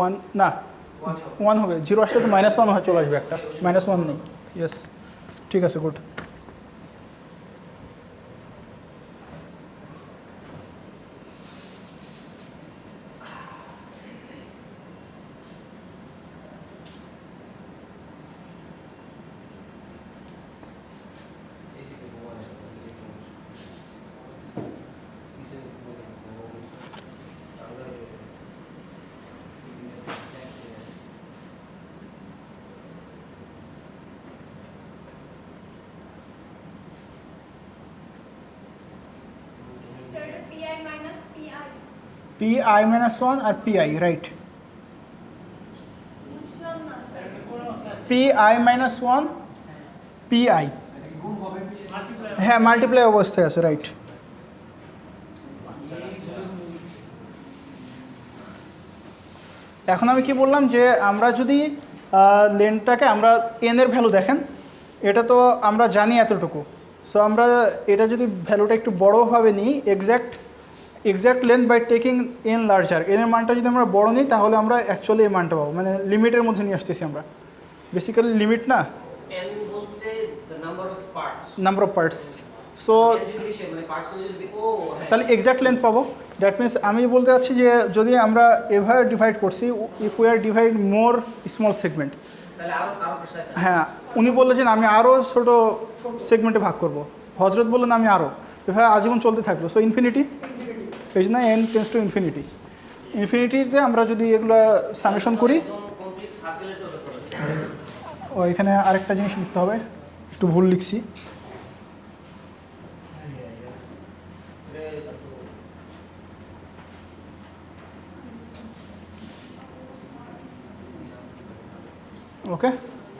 1 না 1 হবে, 0 আসলে তো -1 হয় চলে আসবে, একটা -1 নেই। ইয়েস, ঠিক আছে, গুড। PI-1 আর PI, রাইট? PI-1 PI, হ্যাঁ মাল্টিপ্লাই অবস্থায় আছে, রাইট? এখন আমি কি বললাম যে আমরা যদি লেন্থটাকে আমরা N এর ভ্যালু দেখেন, এটা তো আমরা জানি এতটুকু, সো আমরা এটা যদি ভ্যালুটা একটু বড়োভাবে নিই, exact length by taking N larger, N এর মানটা যদি আমরা বড় নিই তাহলে আমরা অ্যাকচুয়ালি এই মানটা পাবো, মানে লিমিটের মধ্যে নিয়ে আসতেছি আমরা, বেসিক্যালি লিমিট না, N বলতে the number of parts, so তাহলে এক্স্যাক্ট লেন্থ পাবো। দ্যাট মিনস আমি বলতে চাচ্ছি যে যদি আমরা এভাবে ডিভাইড করছি, if we are divide more small segment, হ্যাঁ উনি বললেন যে আমি আরও ছোটো সেগমেন্টে ভাগ করব, হজরত বললেন আমি আরও, এভাবে আজীবন চলতে থাকলো, সো ইনফিনিটি, এই জন্য N টেন্ডস টু ইনফিনিটি। ইনফিনিটিতে আমরা যদি এগুলো সামেশন করি, ও এখানে আরেকটা জিনিস লিখতে হবে, একটু ভুল লিখছি, ওকে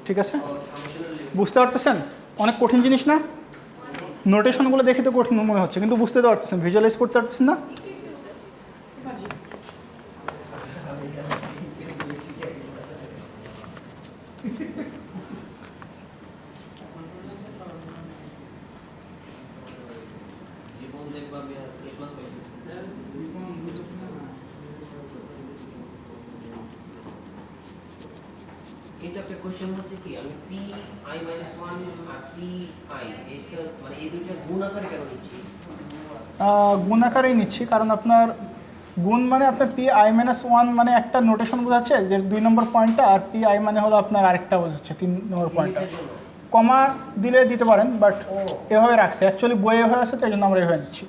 ঠিক আছে, বুঝতে পারতেছেন? অনেক কঠিন জিনিস না? নোটেশনগুলো দেখে তো কঠিন মনে হচ্ছে, কিন্তু বুঝতে তো পারতেছেন, ভিজুয়ালাইজ করতে পারতেছেন না? জীবন দেখবা আমি ক্রিসমাস পাইছি। কিন্তু একটা কোশ্চেন হচ্ছে কি, আমি পি আই মাইনাস ওয়ান আর পি আই এটা মানে এই দুইটা গুণ আকারে কেন নিচ্ছি? গুণ আকারেই নিচ্ছি, কারণ আপনার গুণ মানে আপনার পি আই মাইনাস ওয়ান মানে একটা নোটেশন বোঝাচ্ছে যে 2 নম্বর পয়েন্টটা, আর পি আই মানে হলো আপনার আরেকটা বোঝাচ্ছে 3 নম্বর পয়েন্টটা। কমা দিলে দিতে পারেন, বাট এভাবে রাখছে, অ্যাকচুয়ালি বই এভাবে আছে, তো এই জন্য আমরা এভাবে নিচ্ছি।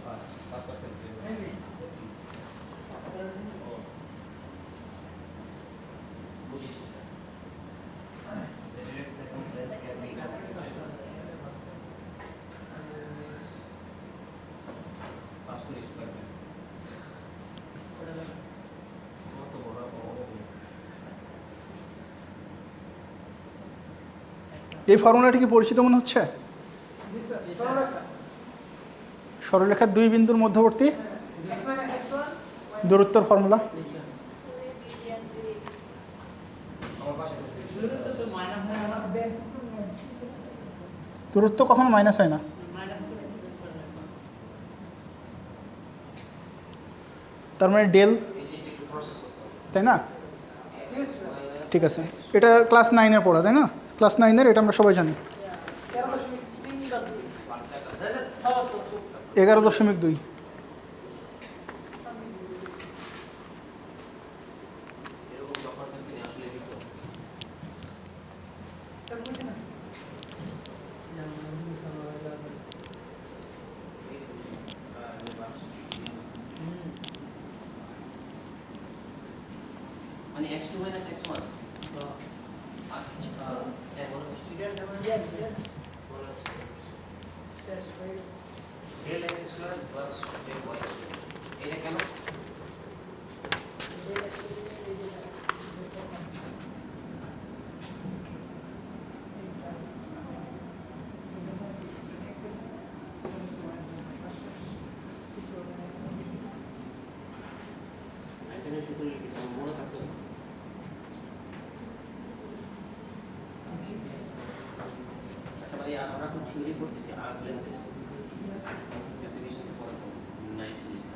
এই ফর্মুলাটি কি পরিচিত মনে হচ্ছে? সরলরেখার 2 বিন্দুর মধ্যবর্তী দূরত্বর ফর্মুলা। দূরত্ব কখনো মাইনাস হয় না, তার মানে ডেল, তাই না? ঠিক আছে, এটা ক্লাস 9-এর পড়া, তাই না? ক্লাস 9-এর, এটা আমরা সবাই জানি। 11.2। মানে x2 minus x1 del x square plus del y square, এটা কেন? এখানে শুধু লিখেছি, মনে থাকতো না। আচ্ছা ভাই, আমরা এখন থিওরি পড়তেছি আর্ক লেন্থে, অ্যাপ্লিকেশন পড়া নাইস লিস্ট।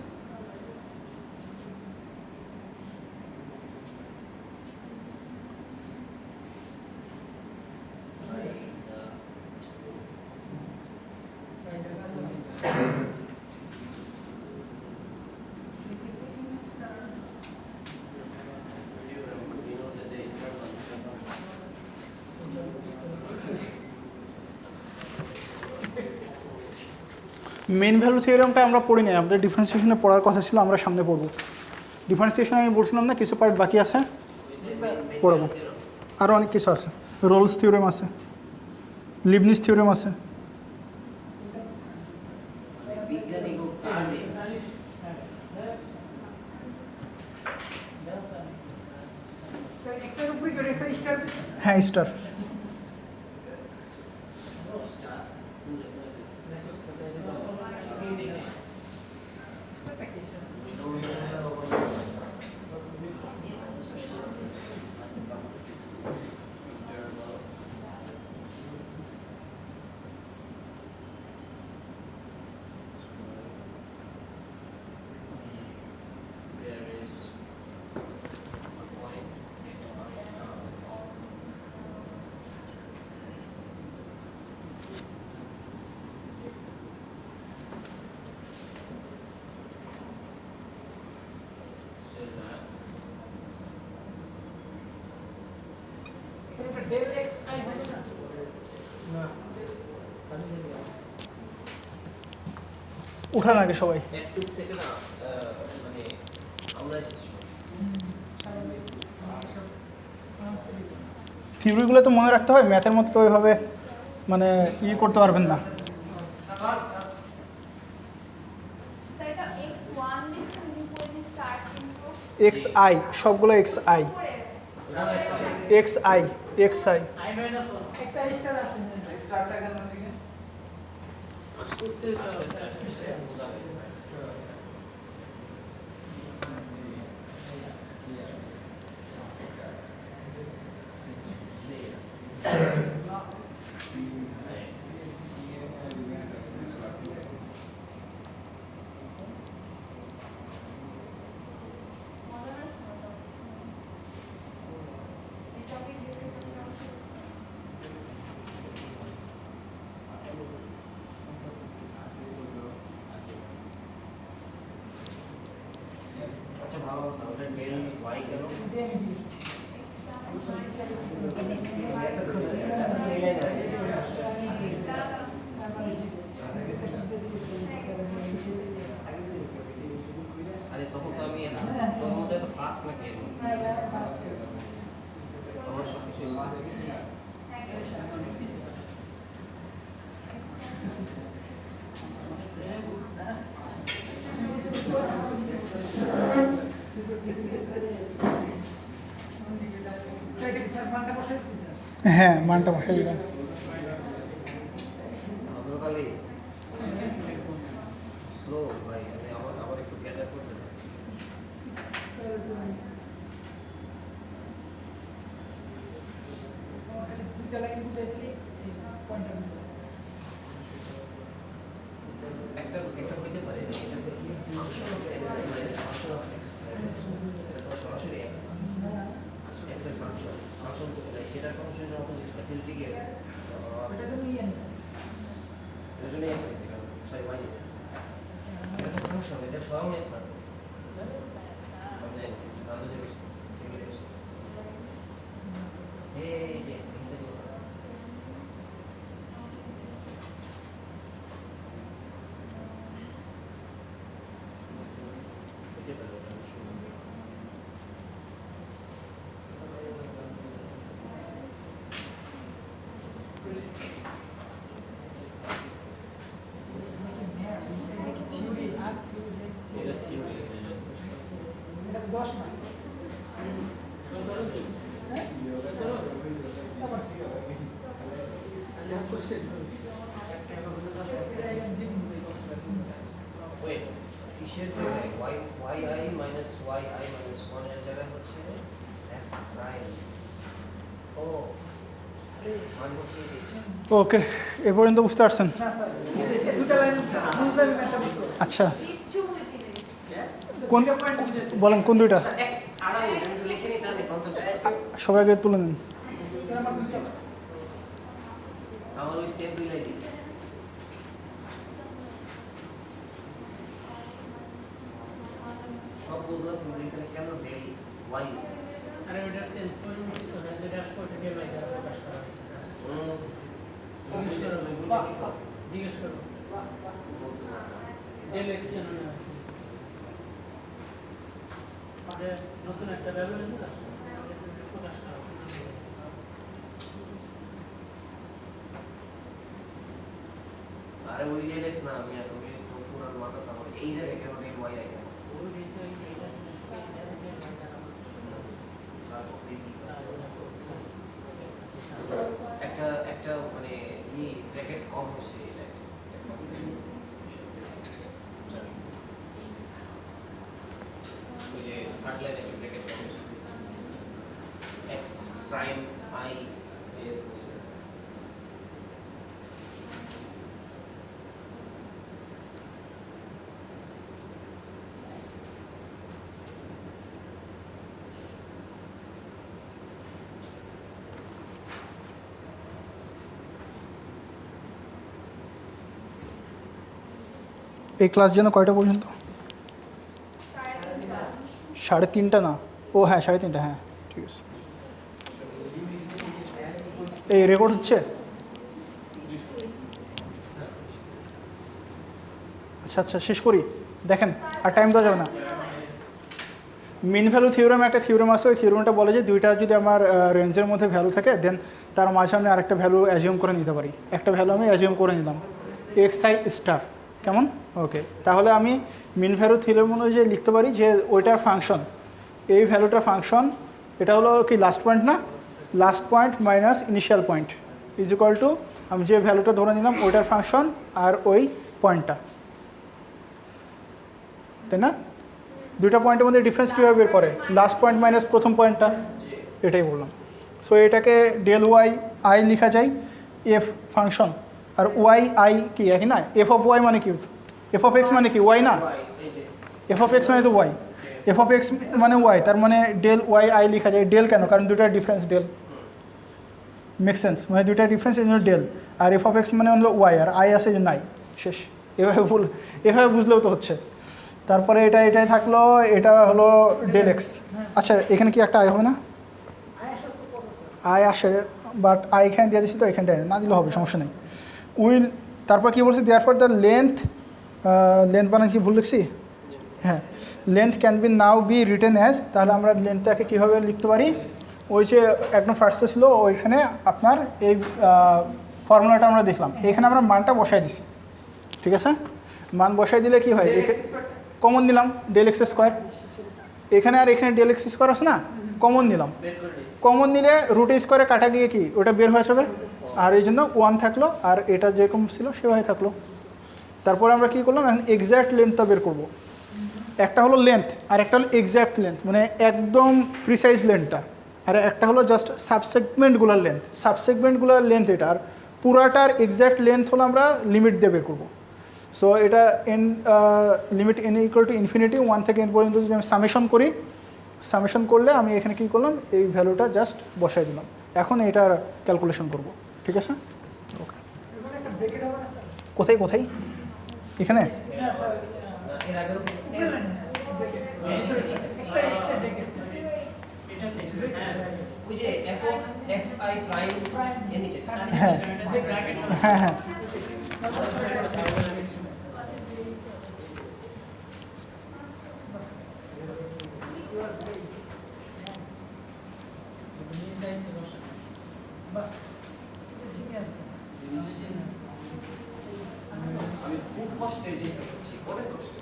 মেন ভ্যালু থিওরেমটা আমরা পড়ি নাই, আমাদের ডিফারেন্সিয়েশনে পড়ার কথা ছিল, আমরা সামনে পড়ব। ডিফারেন্সিয়েশনে আমি বলছিলাম না কিছু পার্ট বাকি আছে, পড়াবো। আরও অনেক কিছু আছে, রোলস থিওরেম আছে, লিবনিজ থিওরেম আছে। হ্যাঁ, স্টার। উঠান আগে সবাই। থিওরিগুলো তো মনে রাখতে হয়, ম্যাথের মতো তো ওইভাবে মানে করতে পারবেন না। এক্স আই, সবগুলো x I, x I, x I. আচ্ছা ভালো কথা, ওটা ডেল ওয়াই গেল। আরে তখন তো আমি তোর মধ্যে তো ফার্স্ট না কেন আমার সব কিছু হ্যাঁ মানটা বসাই দিলাম। খালি স্লো ভাই, আমি আবার একটু ক্যাচ আপ করতে একটা হইতে পারে যে এটাতে function of x minus function of x, এটা সরাসরি এক্স এক্স এর ফাংশন তো যেটা ফাংশনের অপোজিট বা তিনটি কি আছে এটা তো ই আছে, এটা জন্য এক্স আছে কারণ সরি ওয়াই আছে, এটা ফাংশন, এটা স্বয়ং এক্স আছে মানে আলাদা জিনিস ঠিক আছে। এই যে কিসের জায়গায় y i minus y i minus one এর জায়গায় হচ্ছে এফ প্রাইম। ও মান বসিয়ে দিয়েছি। ওকে, এ পর্যন্ত বুঝতে পারছেন? আচ্ছা কোন বলেন কোন দুইটা লিখে নিই তাহলে কনসেপ্ট সবাইকে তুলে নিন। আমার ওই সেম দুই লাইনই সব বুঝলাম, কিন্তু এখানে কেন ডেল ওয়াই আছে? আরে ওটা সেন্স পরিবর্তিত হয়, যে ড্যাশবোর্ডে ডেল ওয়াই দ্বারা প্রকাশ করা হয়েছে। জিজ্ঞেস করো ডেল এক্স কেন নেওয়া হয়েছে, যে নতুন একটা ভ্যালু এনে প্রকাশ করা হয়েছে। আরে ওই ডেল এক্স না, আমি তুমি তো পুরান মাথা তো আমার এই জায়গায় কেন ডেল ওয়াই আই কেন? একটা মানে ই ব্র্যাকেট কম হচ্ছে ওই যে থার্ড লাইনে ব্র্যাকেট কম হচ্ছে এক্স প্রাইম আই এই ক্লাস যেন কয়টা পর্যন্ত? 3:30 না? ও হ্যাঁ 3:30, হ্যাঁ ঠিক আছে। এই রেকর্ড হচ্ছে? আচ্ছা আচ্ছা শেষ করি, দেখেন আর টাইম দেওয়া যাবে না। মিন ভ্যালু থিওরেম একটা থিওরেম আছে, ওই থিওরেমটা বলে যে দুইটা যদি আমার রেঞ্জের মধ্যে ভ্যালু থাকে দেন তার মাঝে আমি আরেকটা ভ্যালু অ্যাজিউম করে নিতে পারি। একটা ভ্যালু আমি অ্যাজিউম করে নিলাম এক্স আই স্টার, কেমন? ওকে, তাহলে আমি মিন ভ্যালু থিওরেম অনুযায়ী লিখতে পারি যে ওইটার ফাংশন, এই ভ্যালুটার ফাংশন, এটা হলো কি লাস্ট পয়েন্ট না, last point minus initial point is equal two আমি যে ভ্যালুটা ধরে নিলাম ওইটার ফাংশন আর ওই পয়েন্টটা, তাই না? দুইটা পয়েন্টের মধ্যে ডিফারেন্স কীভাবে বের করে? লাস্ট পয়েন্ট মাইনাস প্রথম পয়েন্টটা, এটাই বললাম। সো এটাকে ডেল ওয়াই আই লেখা যায় এফ ফাংশন, আর ওয়াই আই কি একই না? এফ অফ ওয়াই মানে কি? এফ অফ এক্স মানে কি ওয়াই না? এফ অফ এক্স মানে তো ওয়াই, এফ অফ এক্স মানে ওয়াই, তার মানে ডেল ওয়াই আই লেখা যায়। ডেল কেন? কারণ দুটার ডিফারেন্স ডেল, মেক সেন্স, মানে দুইটার ডিফারেন্স এই জন্য ডেল। আর এফ অফ এক্স মানে হলো ওয়াই, আর আই আছে যে নাই, শেষ। এভাবে বুঝলেও তো হচ্ছে। তারপরে এটাই থাকলো, এটা হলো ডেল এক্স। আচ্ছা এখানে কি একটা আই হবে না? আই আসে, বাট আই এখানে দিয়ে দিচ্ছি তো, এখানে দেয় না দিলে হবে, সমস্যা নেই। উইল, তারপর কী বলছি? দেয়ার ফর দ্য লেন্থ বানান কি ভুল লিখছি? হ্যাঁ, length can be now be written as, তাহলে আমরা লেন্থটাকে কীভাবে লিখতে পারি? ওই যে একদম ফার্স্টে ছিল ওইখানে আপনার এই ফর্মুলাটা আমরা দেখলাম, এখানে আমরা মানটা বসাই দিছি, ঠিক আছে? মান বসাই দিলে কি হয়? কমন নিলাম ডেল এক্স স্কোয়ার, এখানে আর এখানে ডেল এক্স স্কোয়ার আছে না, কমন নিলাম। কমন নিলে রুট স্কোয়ারে কাটা গিয়ে কি ওটা বের হয়ে যাবে, আর এই জন্য 1 থাকলো, আর এটা যেরকম ছিল সেভাবে থাকলো। তারপরে আমরা কী করলাম? এখন এক্স্যাক্ট লেন্থটা বের করবো। একটা হলো লেন্থ, আর একটা হলো এক্স্যাক্ট লেন্থ, মানে একদম প্রিসাইজ লেন্থটা, আর একটা হলো জাস্ট সাবসেগমেন্টগুলোর লেন্থ। সাবসেগমেন্টগুলোর লেন্থ এটা, আর পুরাটার এক্স্যাক্ট লেন্থ হলো আমরা লিমিট দিয়ে বের করবো। সো এটা limit N equal to infinity, 1 থেকে n পর্যন্ত যদি আমি সামেশন করি, সামেশন করলে আমি এখানে কী করলাম? এই ভ্যালুটা জাস্ট বসাই দিলাম। এখন এটার ক্যালকুলেশন করব, ঠিক আছে? ওকে, কোথায় কোথায়? এখানে হ্যাঁ হ্যাঁ হ্যাঁ আমি খুব কষ্টের চেষ্টা করছি, অনেক কষ্ট,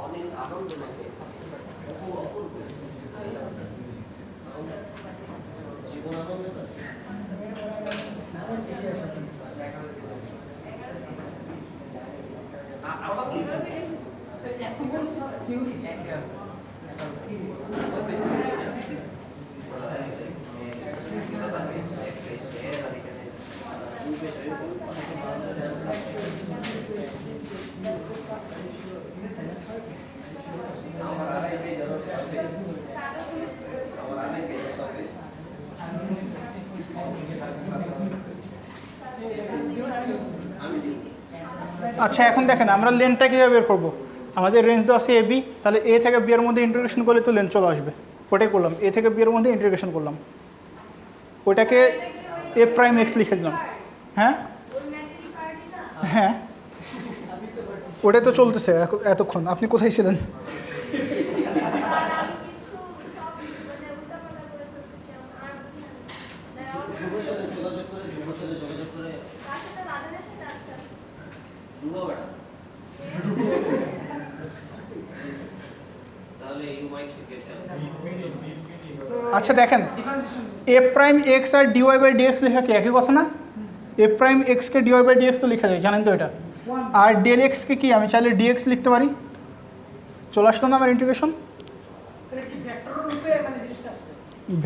অনেক আনন্দ লাগে, অপূর্ব জীবন আনন্দ। আচ্ছা এখন দেখেন আমরা লেন্থটা কীভাবে বের করবো? আমাদের রেঞ্জ দেওয়া আছে এবি, তাহলে এ থেকে বি এর মধ্যে ইন্টিগ্রেশন করলে তো লেন্থ চলে আসবে। ওটাই করলাম, এ থেকে বি এর মধ্যে ইন্টিগ্রেশন করলাম, ওটাকে এ প্রাইম এক্স লিখে দিলাম। হ্যাঁ হ্যাঁ, ওটাই তো চলতেছে এতক্ষণ। আপনি কোথায় ছিলেন? আচ্ছা দেখেন, এ প্রাইম এক্স আর ডিওয়াই বাই ডিএক্স লেখা কি একই কথা না? এ প্রাইম এক্সকে ডিওয়াই বাই ডিএক্স তো লেখা যায়, জানেন তো এটা। আর ডেল এক্সকে কি আমি চাইলে ডিএক্স লিখতে পারি, চলে আসলো না আমার ইন্টিগ্রেশন।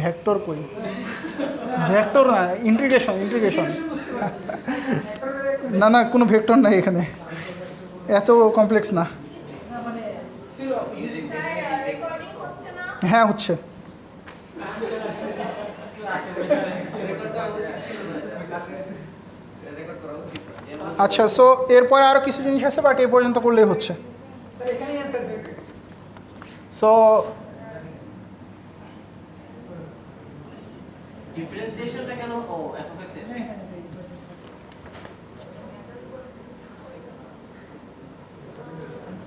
ভেক্টর কই? ভেক্টর না, ইন্টিগ্রেশন। না না, কোনো ভেক্টর নাই এখানে, এত কমপ্লেক্স না। হ্যাঁ হচ্ছে। আচ্ছা, সো এরপরে আরও কিছু জিনিস আছে, বাট এ পর্যন্ত করলেই হচ্ছে। সো ডিফারেন্সিয়েশনটা কেন? ও এফ অফ এক্স এর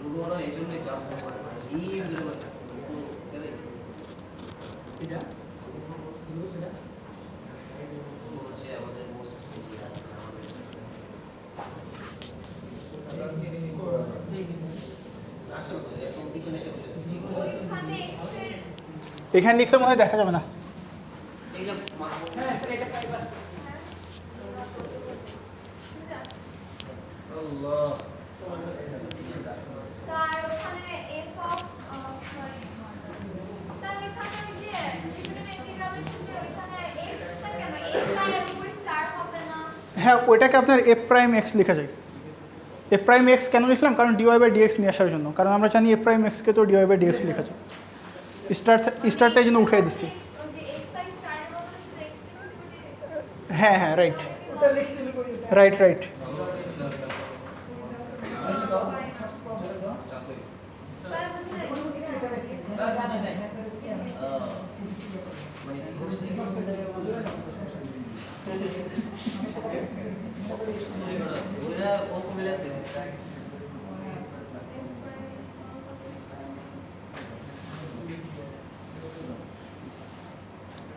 রুগোরা এই জন্যই ক্লাস করে জিম ধরে বলে এটা হচ্ছে আমাদের মোস্ট সিনিয়র আসলে একদম পিছনে এসে বসে এখানে লিখলে মনে হয় দেখা যাবে না। এইটা আল্লাহ তার ওখানে এফ অফ সরি স্যার ওখানে ওই যে ডিফারেন্ট ইন্টিগ্রাল থেকে ওখানে এফ টা কেন এফ এর উপর স্টার হবে না? হ্যাঁ, ওইটাকে আপনার এফ প্রাইম এক্স লেখা যায়। এফ প্রাইম এক্স কেন লিখলাম? কারণ ডিওয়াই বাই ডিএক্স নিয়ে আসার জন্য, কারণ আমরা জানি এফ প্রাইম এক্সকে তো ডিওয়াই বাই ডিএক্স লেখা যায়। স্টারটা এই জন্য উঠিয়ে দিচ্ছি। ওই যে এক্স আই স্টার এর বদলে শুধু এক্স ছিল হ্যাঁ হ্যাঁ, রাইট ওটা লিখছিল করি রাইট রাইট। স্যার বুঝলেন এটা লিখছি মানে কি করছে কি করছে জায়গায় বুঝলেন ওরা অঙ্ক মিলাচ্ছে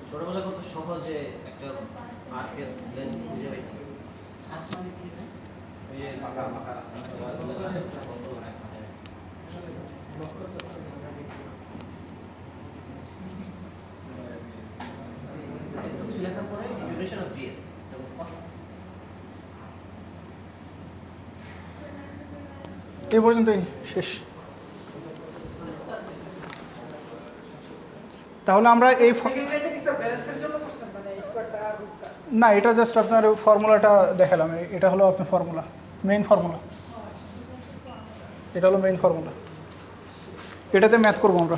ছোটবেলা কত সহজে একটা আর্কের লেন্থ বুঝে পাইতাম আপনার কি এটা ওই যে পাকা পাকা রাস্তা এত কিছু লেখার পরে ডিউরেশন অফ ডিএস এই পর্যন্তই শেষ। তাহলে আমরা এই সেকেন্ড লাইনটা কি স্যার ব্যালেন্সের জন্য করছেন মানে স্কয়ারটা রুটটা না, এটা জাস্ট আপনার ফর্মুলাটা দেখালাম। এটা হলো আপনার ফর্মুলা, মেইন ফর্মুলা। এটা হলো মেইন ফর্মুলা, এটাতে ম্যাথ করবো আমরা।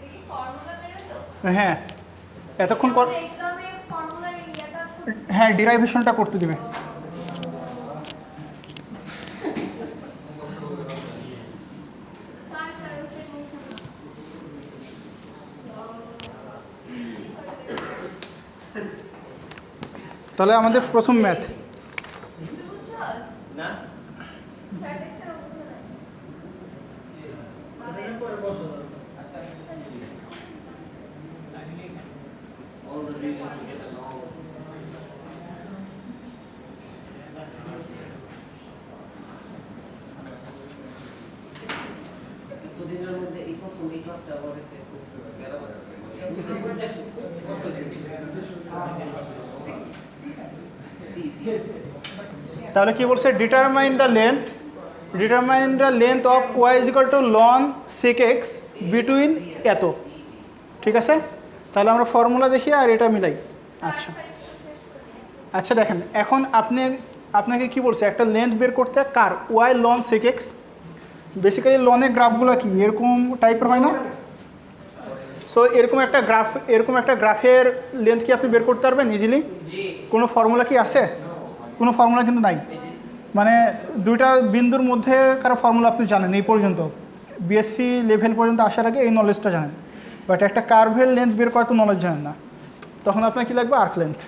দেখি ফর্মুলা বের তো হ্যাঁ, এতক্ষণ এক্সামের ফর্মুলার ইয়াটা হ্যাঁ, ডিরাইভেশনটা করতে দিবে। স্যার স্যার হচ্ছে তাহলে আমাদের প্রথম ম্যাথ। বুঝছো না স্যার দেখছেন বুঝলেন পরে বসো all the reasons to get along এতদিনের মধ্যে এই প্রথম এই ক্লাসটা আমার কাছে খুব প্যারা লাগছে কষ্ট সি সি তাহলে কি বলছে? Determine the length of y is equal to ln sec x between এত। ঠিক আছে, তাহলে আমরা ফর্মুলা দেখি আর এটা মিলাই। আচ্ছা আচ্ছা, দেখেন এখন আপনাকে কি বলছে? একটা লেন্থ বের করতে, কার? Y ln sec x. Basically লনের গ্রাফগুলো কি এরকম টাইপের হয় না? সো এরকম একটা গ্রাফের লেন্থ কি আপনি বের করতে পারবেন ইজিলি? জি কোনো ফর্মুলা কি আছে? কোনো ফর্মুলা কিন্তু নাই। মানে দুইটা বিন্দুর মধ্যে কারো ফর্মুলা আপনি জানেন এই পর্যন্ত, বিএসসি লেভেল পর্যন্ত আসার আগে এই নলেজটা জানেন, বাট একটা কার্ভের লেন্থ বের করার তো নলেজ জানেন না। তখন আপনার কী লাগবে? Arc length.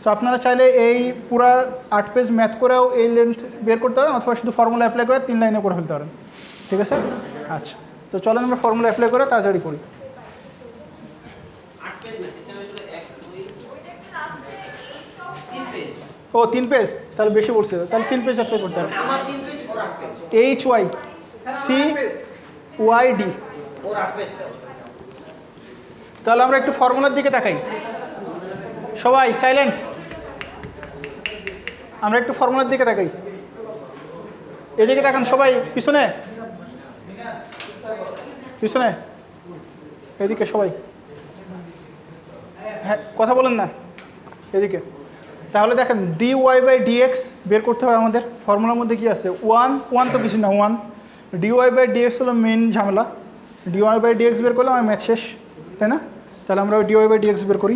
সো আপনারা চাইলে এই পুরা 8 পেজ ম্যাথ করেও এই লেন্থ বের করতে পারেন, অথবা শুধু ফর্মুলা অ্যাপ্লাই করে 3 লাইনে করে ফেলতে পারেন। ঠিক আছে, আচ্ছা, তো চলেন আমরা ফর্মুলা অ্যাপ্লাই করে তাড়াতাড়ি করি। 8 পেজ না সিস্টেমে জন্য 1 2 ওইটা কি লাস্টে এইচ অফ 3 পেজ ও 3 পেজ, তাহলে বেশি পড়ছে, তাহলে 3 পেজ অ্যাপ্লাই করতে পারেন। আমার 3 page or 8 page H Y C Y D. Or 8 page তাহলে আমরা একটু ফর্মুলার দিকে তাকাই। সবাই সাইলেন্ট, আমরা একটু ফর্মুলার দিকে তাকাই। এদিকে তাকান সবাই, পিছনে পিছনে, এদিকে সবাই। হ্যাঁ, কথা বলেন না, এদিকে। তাহলে দেখেন ডি ওয়াই বাই ডিএক্স বের করতে হবে আমাদের। ফর্মুলার মধ্যে কি আছে? ওয়ান তো কিছু না, 1 ডি ওয়াই বাই ডিএক্স হলো মেন ঝামেলা। ডি ওয়াই বাই ডিএক্স বের করলে আমার ম্যাথ শেষ, তাই না? তাহলে আমরা ডি ওয়াই বাই ডিএক্স বের করি।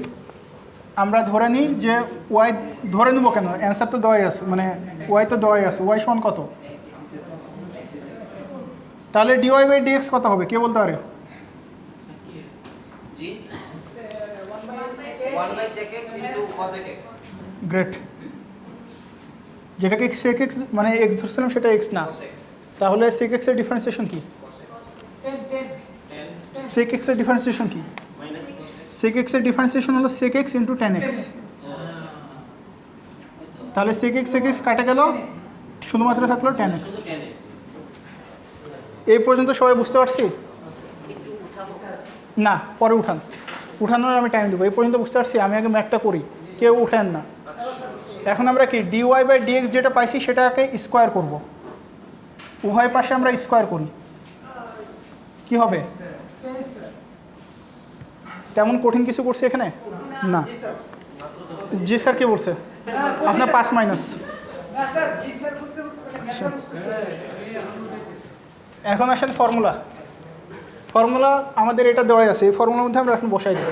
আমরা ধরে নিই যে ওয়াই, ধরে নেবো কেন? অ্যান্সার তো দেওয়াই আছে, মানে ওয়াই তো দেওয়াই আছে। ওয়াই সমান কত? তাহলে ডি ওয়াই বাই ডিএক্স কত হবে কে বলতে পারে? জি 1/sec x into cosec x great. যেটাকে সেক এক্স মানে এক্স ধরছিলাম সেটা এক্স না, cosec তাহলে সেক এক্সের ডিফারেন্সিয়েশন কি? 10 সেক এক্সের ডিফারেন্সিয়েশন কি? minus সেক এক্সের ডিফারেন্সিয়েশন হলো সেক এক্স ইন্টু 10x। তাহলে সেক এক্স কাটা গেল, শুধুমাত্র থাকলো 10x। 10x এই পর্যন্ত সবাই বুঝতে পারছি? একটু উঠাবো না, পরে উঠানোর আমি টাইম দেবো। এই পর্যন্ত বুঝতে পারছি, আমি আগে ম্যাথটা করি, কেউ উঠেন না। এখন আমরা কি dy/dx যেটা পাইছি সেটাকে স্কোয়ার করব, উভয় পাশে আমরা স্কোয়ার করি, কি হবে? তেমন কঠিন কিছু করছে এখানে না? জি স্যার কি বলছে? আপনার পাস মাইনাস। আচ্ছা, এখন আসেন ফর্মুলা। ফর্মুলা আমাদের এটা দেওয়াই আছে, এই ফর্মুলার মধ্যে আমরা এখন বসাই দেব।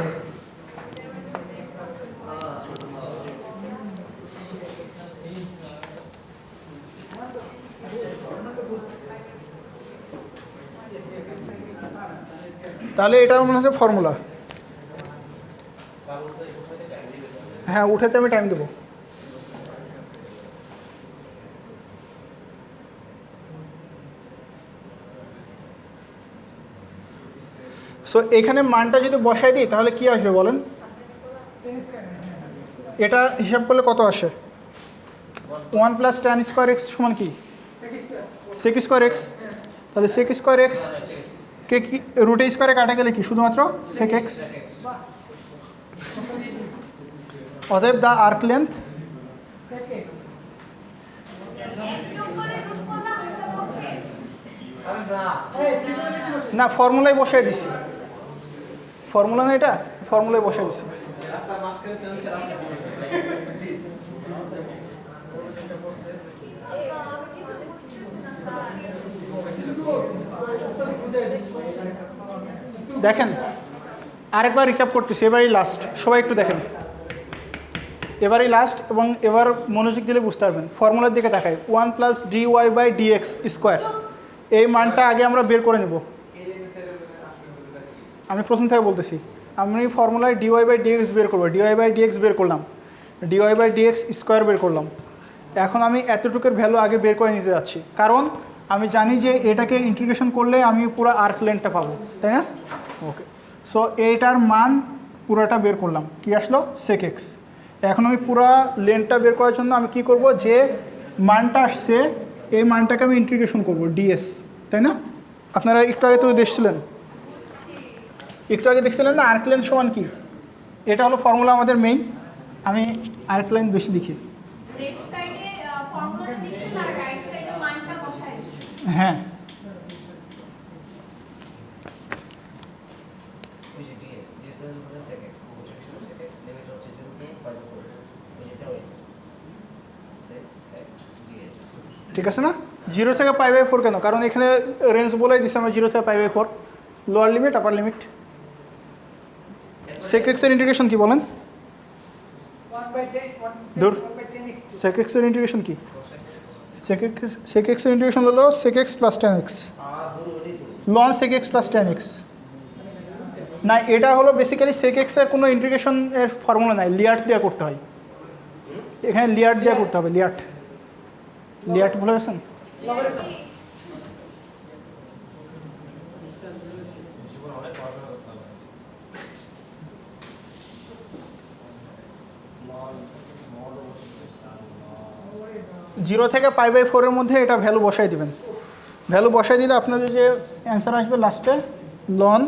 তাহলে এটা মনে হচ্ছে ফর্মুলা। হ্যাঁ, উঠাতে আমি টাইম দেবো। সো এখানে মানটা যদি বসাই দিই তাহলে কি আসবে বলেন? এটা হিসাব করলে কত আসে? 1 + tan স্কোয়ার এক্স সমান কি? sec square x. তাহলে sec স্কোয়ার এক্স কে কি রুটে স্কোয়ারে কাটা গেলে কি শুধুমাত্র sec এক্স। অতএব দ্য আর্ক লেন্থ না, ফর্মুলায় বসাই দিছি। ফর্মুলা না এটা, ফর্মুলায় বসাই দিছি। দেখেন আরেকবার রিক্যাপ করতেছি, এবারই লাস্ট, সবাই একটু দেখেন, এবারই লাস্ট এবং এবার মনোযোগ দিলে বুঝতে পারবেন। ফর্মুলার দিকে দেখায় 1 + dy/dx স্কোয়ার, এই মানটা আগে আমরা বের করে নেব। আমি প্রথম থেকে বলতেছি, আমি ফর্মুলায় dy/dx বের করবো, dy/dx বের করলাম, dy/dx স্কোয়ার বের করলাম। এখন আমি এতটুকুর ভ্যালু আগে বের করে নিতে যাচ্ছি, কারণ আমি জানি যে এটাকে ইন্টিগ্রেশন করলে আমি পুরো আর্ক লেন্থটা পাবো, তাই না? ওকে, সো এইটার মান পুরোটা বের করলাম, কি আসলো? sec x। এখন আমি পুরো লেন্থটা বের করার জন্য আমি কি করব, যে মানটা আসছে এই মানটাকে আমি ইন্টিগ্রেশন করব ds, তাই না? আপনারা একটু আগে তো দেখছিলেন, না আর্ক লেন্থ সমান কি? এটা হলো ফর্মুলা আমাদের মেইন। আমি আর্ক লেন্থ বেশি লিখি। হ্যাঁ, ঠিক আছে না? 0 থেকে π/4 কেন? কারণ এখানে রেঞ্জ বলেই দিচ্ছে আমরা 0 থেকে π/4, lower limit upper limit. sec x এর ইন্টিগ্রেশন কি বলেন? দূর, sec x এর ইন্টিগ্রেশন কি? sec x এর ইন্টিগ্রেশন হলো sec x + tan x, ln sec x + tan x। না, এটা হলো বেসিক্যালি sec x এর কোনো ইন্টিগ্রেশন এর ফর্মুলা নাই, লিয়াট দিয়ে করতে হয়। এখানে লিয়াট দিয়ে করতে হবে, লিয়াট ভুলে গেছেন? জিরো থেকে π/4 এর মধ্যে এটা ভ্যালু বসাই দিবেন। ভ্যালু বসাই দিলে আপনাদের যে অ্যান্সার আসবে লাস্টে লন,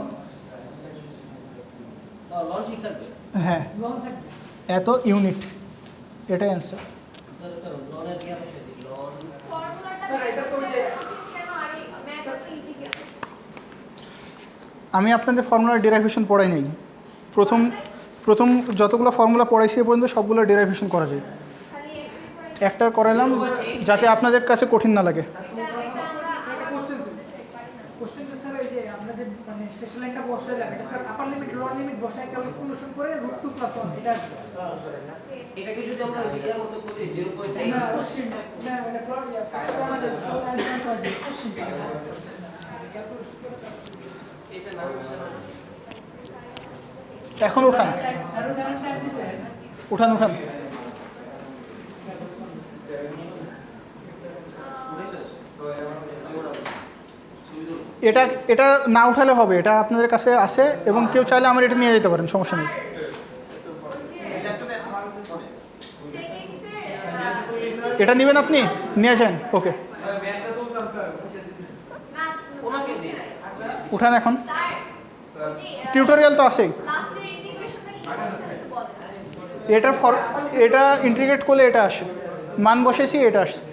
হ্যাঁ এত ইউনিট, এটাই অ্যান্সার। আমি আপনাদের ফর্মুলার ডেরাইভেশন পড়াই নাই। প্রথম যতগুলো ফর্মুলা পড়াইছি এ পর্যন্ত সবগুলো ডেরাইভেশন করা যায়, একটার করালাম যাতে আপনাদের কাছে কঠিন না লাগে। এটাকে যদি আমরা এর মতো করি 0.9 এটা না এখন উঠান। এটা না উঠালে হবে, এটা আপনাদের কাছে আছে এবং কেউ চাইলে আমার এটা নিয়ে যেতে পারেন, সমস্যা নেই। এটা নেবেন আপনি, নিয়ে যান। ওকে, উঠান এখন, টিউটোরিয়াল তো আছেই। এটা ইন্টিগ্রেট করলে এটা আসে, মান বসেছি এটা আসছে।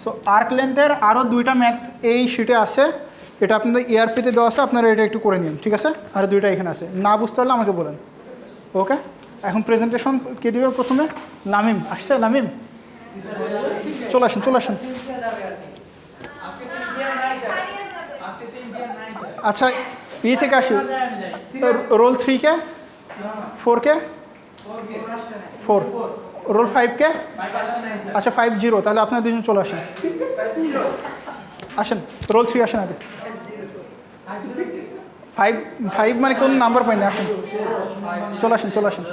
সো আর্ক লেন্থের আরও 2টা ম্যাথ এই শিটে আছে, এটা আপনাদের ERP-তে দেওয়া আছে, আপনারা এটা একটু করে নিন, ঠিক আছে? আর 2টা এখানে আছে, না বুঝতে পারলে আমাকে বলেন। ওকে, এখন প্রেজেন্টেশন কে দিবে প্রথমে? লামিম আসছে, লামিম চলে আসেন, চলে আসেন। আচ্ছা থেকে আসি, রোল 3 কে, 4 কে, 4, রোল 5 কে, আচ্ছা 5-0, তাহলে আপনারা 2জন চলে আসেন, আসেন রোল 3 আসেন আগে। 5 মানে কোন নাম্বার পাইনি, আসেন চলে আসেন, চলে আসেন।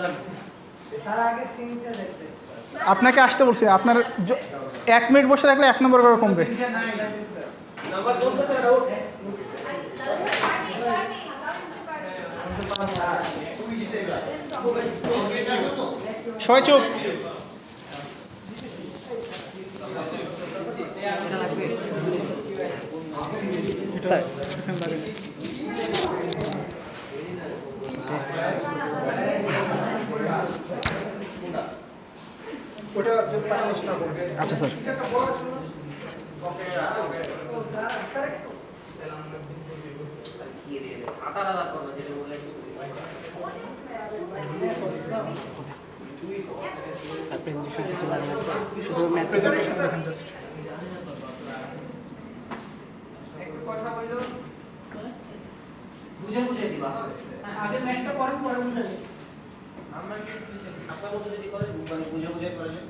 আপনাকে আসতে বলছি, আপনার 1 মিনিট বসে থাকলে 1 নম্বর করে কমবে। সবাই চুপ। স্যার আচ্ছা স্যার। প্রেজেন্টেশন কিছু লাগে না, শুধু ম্যাথ প্রেজেন্টেশন দেখেন জাস্ট। বুঝে বুঝে দিবা, আগে ম্যাথটা করেন পরে বুঝাবেন। আমরা আপনার মতো যদি করেন মানে বুঝে বুঝে করলে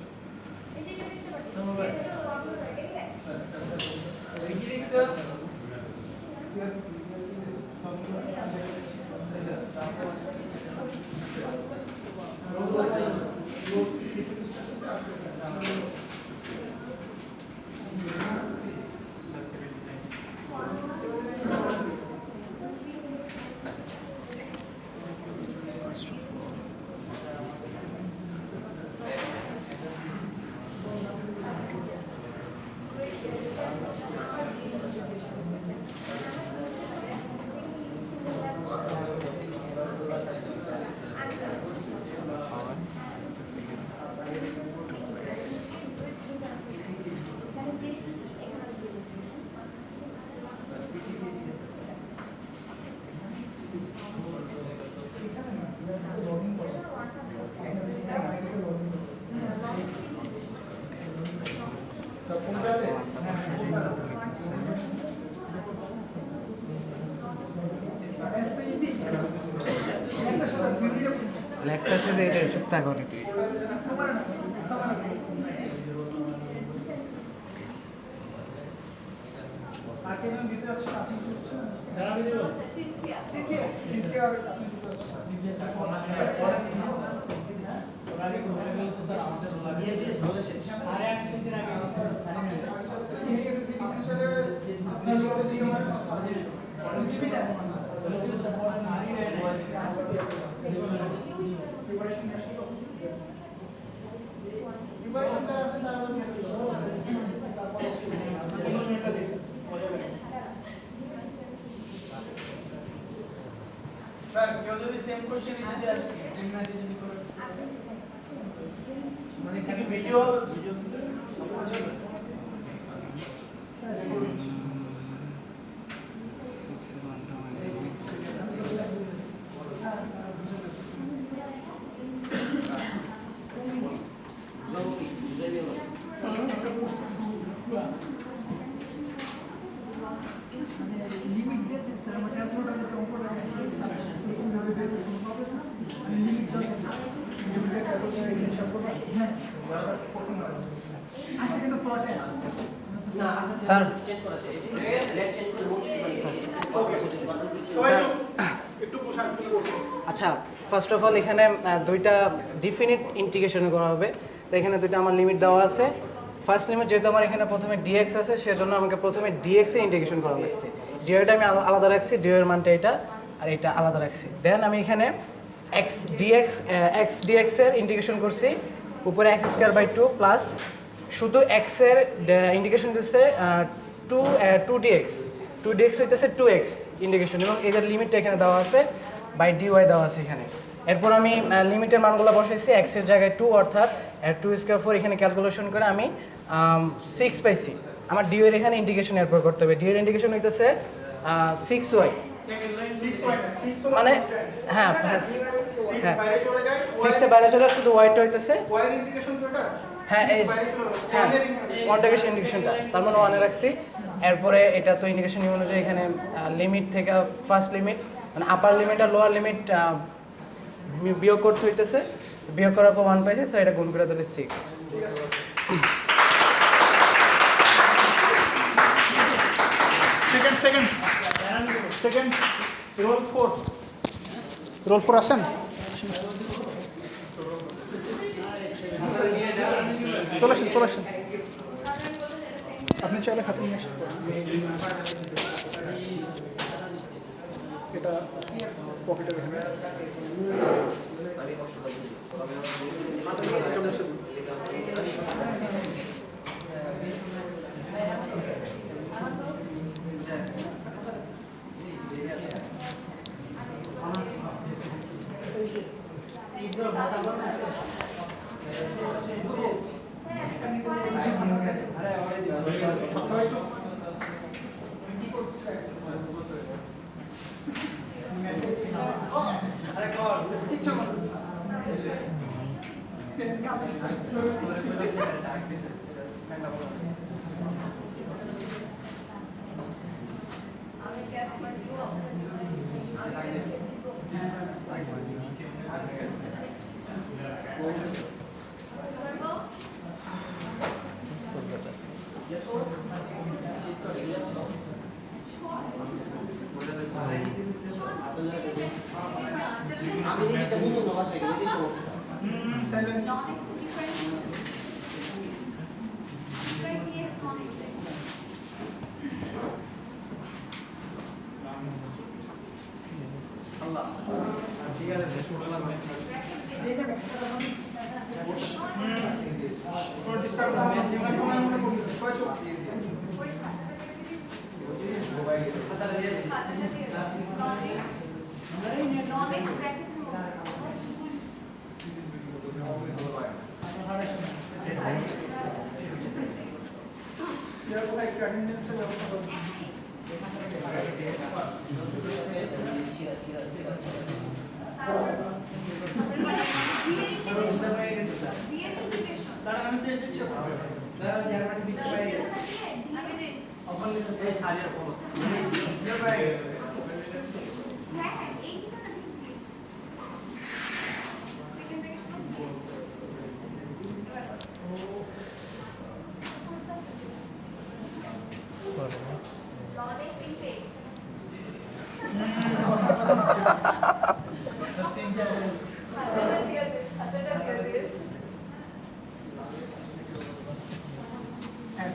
লেখতেছে যে এটা চুপ থাকো নি তুই। স্যার কেউ যদি সেম কোশ্চেন যদি আসে সেম ম্যাথ যদি করে মানে কি ভিডিও স্যার চেঞ্জ করা যায়, এই যে লেট চেঞ্জ করে মোড আচ্ছা, ফার্স্ট অফ অল এখানে দুইটা ডিফিনিট ইন্টিগ্রেশন করা হবে। তো এখানে দুইটা আমার লিমিট দেওয়া আছে। ফার্স্ট লিমিট যেহেতু আমার এখানে প্রথমে dx আছে, সেজন্য আমাকে প্রথমে dx এ ইন্টিগ্রেশন করা লাগছে। dy-টা আমি আলাদা রাখছি, dy এর মানটা এটা আর এটা আলাদা রাখছি। দেন আমি এখানে x dx এর ইন্টিগ্রেশন করছি, উপরে x²/2 প্লাস শুধু x এর ইন্টিগ্রেশন দিচ্ছে 2 dx, 2dx হইতেছে 2x ইন্ডিকেশন এবং এদের লিমিটটা এখানে দেওয়া আছে বাই dy দেওয়া আছে এখানে। এরপর আমি লিমিটের মানগুলো বসাইছি x এর জায়গায় 2 অর্থাৎ 2 স্কয়ার 4 এখানে ক্যালকুলেশন করে আমি 6 পাইছি। আমার dy এর এখানে ইন্ডিকেশন এরপর করতে হবে। dy এর ইন্ডিকেশন হইতেছে 6y মানে হ্যাঁ হ্যাঁ 6টা বাইরে চলে শুধু ওয়াইটা হইতেছে হ্যাঁ এই হ্যাঁ কন্টিগেশন ইন্ডিকেশনটা তার মানে 1 এ রাখছি। এরপরে এটা তো ইন্ডিকেশন নিয়ম অনুযায়ী এখানে লিমিট থেকে ফার্স্ট লিমিট মানে আপার লিমিট আর লোয়ার লিমিট বিয়োগ করতে হইতেছে, বিয়োগ করার পর 1 পাইছে, সো এটা গুণ করে দিলে 6। সেকেন্ড রোল 4 আসেন, চলে আসেন আপনি চাইলে খাতে নিয়ে আসতে পারেন। এটা পকেটে রেখে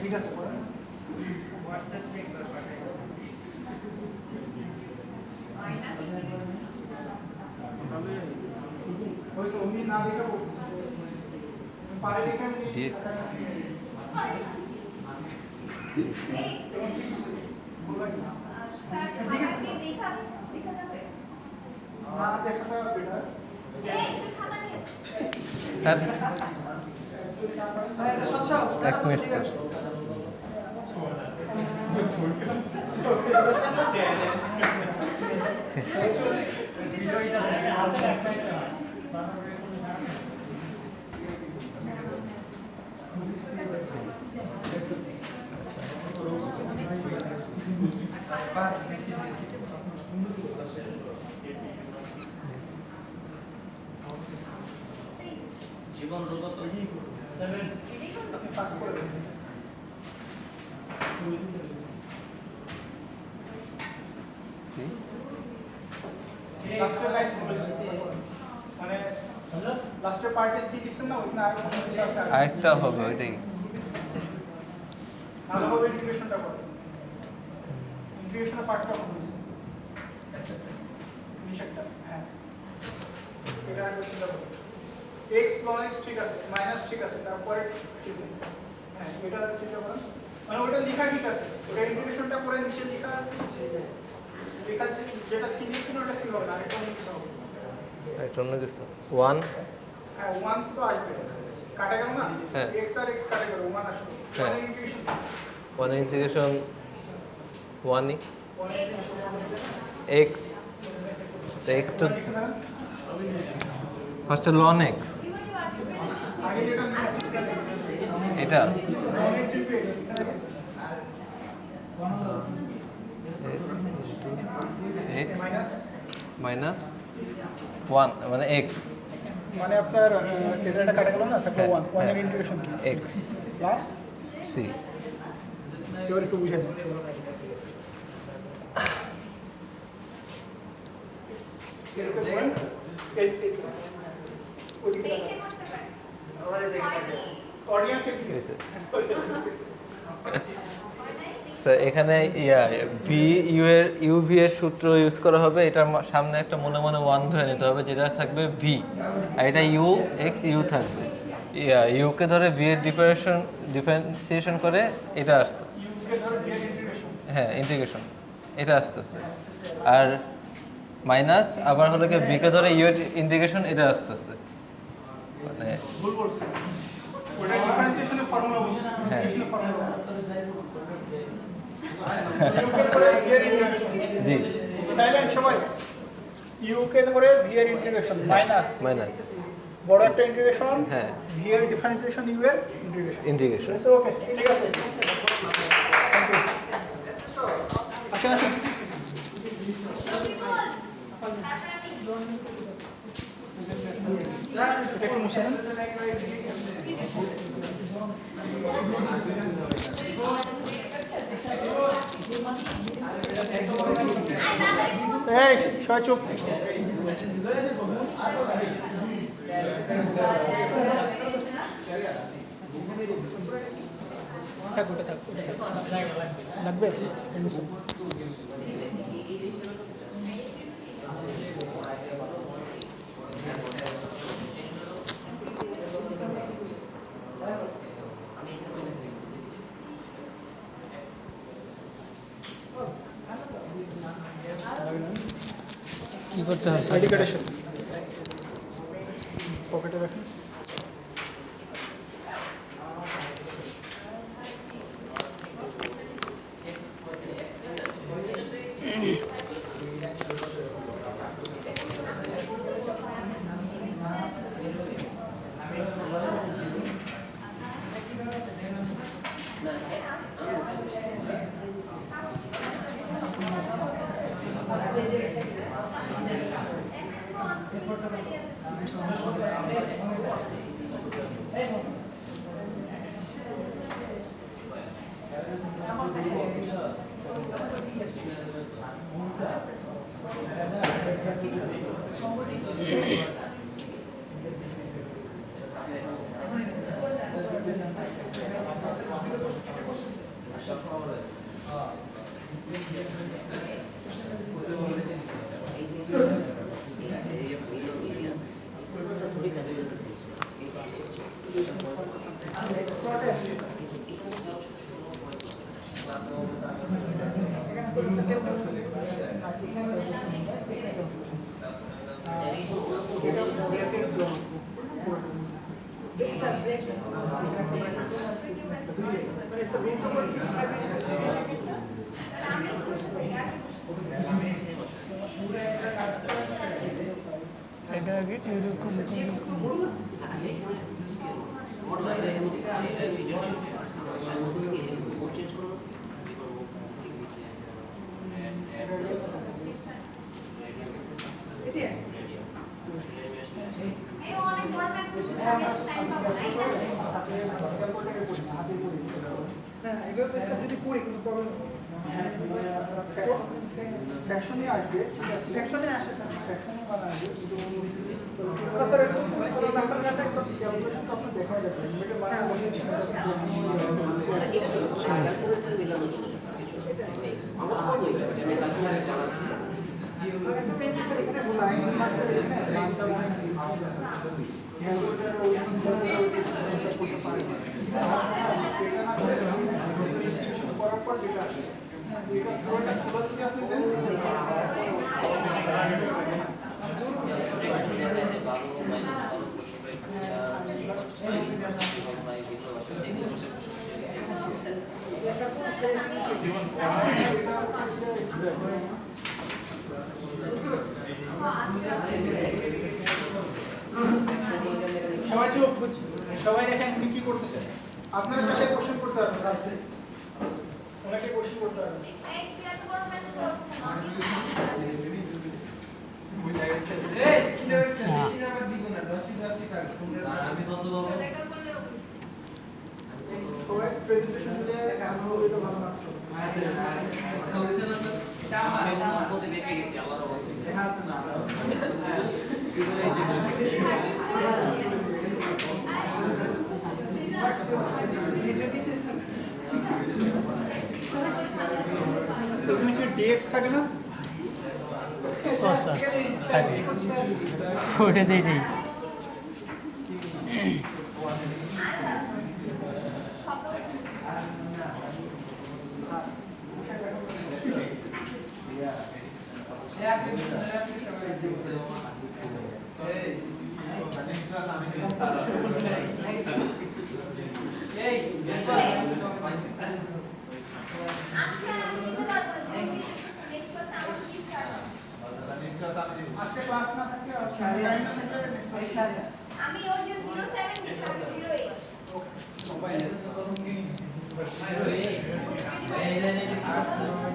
ঠিক আছে না দেখে পারে দেখে এক মিনিট স্যার। জীবন রোগত আপনি পাস করে দেবেন। লাস্টের লাইন মানে লাস্টের পার্টে সি লিখছেন না, ওইখানে আর কোনো কিছু আছে আরেকটা হবে ওইটাই। ভালো হবে ইন্টিগ্রেশনটা করে, ইন্টিগ্রেশনের পার্টটা হয়েছে নিষেধটা। হ্যাঁ এটা আর সেটা হবে x লন x ঠিক আছে, মাইনাস ঠিক আছে, তারপরে ঠিক আছে। হ্যাঁ এটা চিন্তা করেন মানে ওটা লেখা ঠিক আছে, ওটা ইন্টিগ্রেশনটা করে নিচে লেখা লেখা যেটা স্কিন ছিল ওটা ছিল না, এটা অন্য কিছু হবে। এটা অন্য কিছু 1 হ্যাঁ 1 তো আসবে, কাটা গেল না, হ্যাঁ। x আর x কাটা গেল, 1 আসবে। হ্যাঁ। 1 integration 1 integration 1 x x to first ln x আগে যেটা এটা 1x into x x minus minus 1 মানে x মানে আপনার ডেটাটা কাটা গেল না, থাকলো হ্যাঁ, 1 1 এর হ্যাঁ। ইন্টিগ্রেশন কি x প্লাস c এবার একটু বুঝাই দেন। দেখে বসতে পারেন হয়নি অডিয়েন্সের দিকে হয়েছে। তো এখানে ভি ইউ এর ইউভি এর সূত্র ইউজ করা হবে, এটার সামনে একটা মনে মনে 1 ধরে নিতে হবে, যেটা থাকবে ভি, আর এটা ইউ এক্স ইউ থাকবে। ইউকে ধরে ভি এর ডিফারেন্সিয়েশন করে এটা আসতো, ইউকে ধরো ডিএন ইন্টিগ্রেশন হ্যাঁ ইন্টিগ্রেশন এটা আসতেছে, আর মাইনাস আবার হলো কি ভিকে ধরে ইউ এর ইন্টিগ্রেশন এটা আসতেছে, মানে ভুল বলছি, ওটা ডিফারেন্সিয়েশনের ফর্মুলা বলছি, হ্যাঁ। ইন্টিগ্রেশনের ফর্মুলা ইউকে ধরে ভি এর ইন্টিগ্রেশন জি সাইলেন্ট সবাই, ইউকে ধরে ভি এর ইন্টিগ্রেশন মাইনাস মাইনাস বড় একটা ইন্টিগ্রেশন হ্যাঁ ভি এর ডিফারেন্সিয়েশন ইউ এর ইন্টিগ্রেশন। ইন্টিগ্রেশন ওকে ঠিক আছে, আসেন আসেন একটু মুছে দেন। এই সবাই চুপ। থাক ওটা থাক, লাগবে মুছে। আমি এখানে মাইনাস x কি করতে হবে? আইডি কার্ডের সাথে পকেটে রাখেন। এটা আগে এরকম এই অনেক বড় ব্যাগ করতে আমি টাইম পাবো না এটা হ্যাঁ এগুলো তো সব যদি করি কোনো প্রবলেম আছে ফ্র্যাকশনে আসবে, ঠিক আছে ফ্র্যাকশনে আসে স্যার, ফ্র্যাকশনে মানে আসবে কিন্তু স্যার একটু নাম্বারটা একটু ক্যালকুলেশন তো আপনি দেখা যাবে এটা মানে বলতে ছিল মিলানোর জন্য just কিছু নেই। আমরা করবো এটা, আমি calculator চালাবো। আচ্ছা মেনলি স্যার এখানে বলা আছে মাস্টার এখানে নামটা মানে ক্যালকুলেটর ওই করতে পারে সবাই চুপ, সবাই দেখেন উনি কি করতেছেন। আপনারা কাছে কোশ্চেন করতে পারবেন লাস্টে, ওনাকে কোশ্চেন করতে পারবেন। এই তুই এত বড় মেসেজ করছিস না আমি দেখা করলে সবাই প্রেজেন্টেশন দিলে কাজ হবে, এটা ভালো মার্কস হবে। বেঁচে গেছি আল্লাহর রহমতে। এখানে কি ডিএক্স থাকে না? ওটা দিয়ে নেই আজকে আমি নিতে পারবো না নেক্সট ক্লাসে আমার কি স্টার্ট আজকে ক্লাস না থাকে আর টাইম না থাকে নেক্সট আমি ওই যে 07 08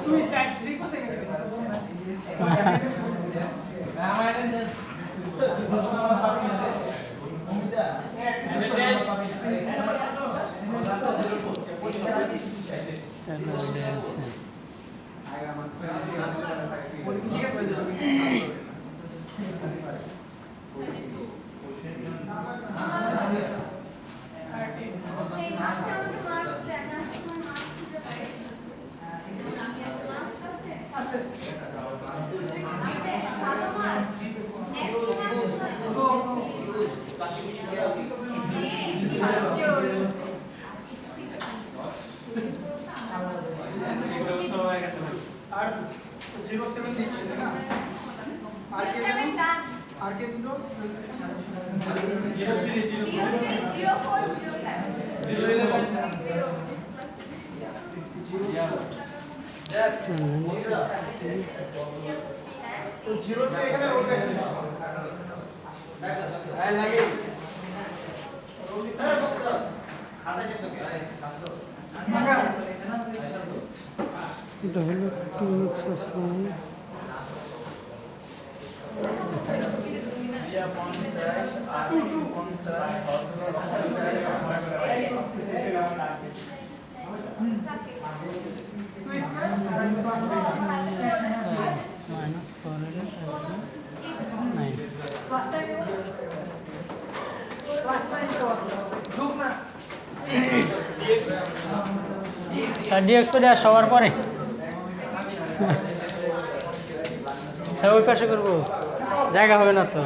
তুমি টাইম 3 কোথায় গেছো? এই আজকে আমাকে মার্কস দেন না তোমার মার্কস দিতে পারে আমি একটা মার্কস আছে আছে ভালো মার্কস নেক্সট আর 07 দিচ্ছে না? আর কে মার্কস দিল? ডান আর কে দিল? 0 তে এখানে রোল কাটবে। এটা হলো 2x1 ডিএক্স সবার পরে ওই পাশে করবো, জায়গা হবে না তো।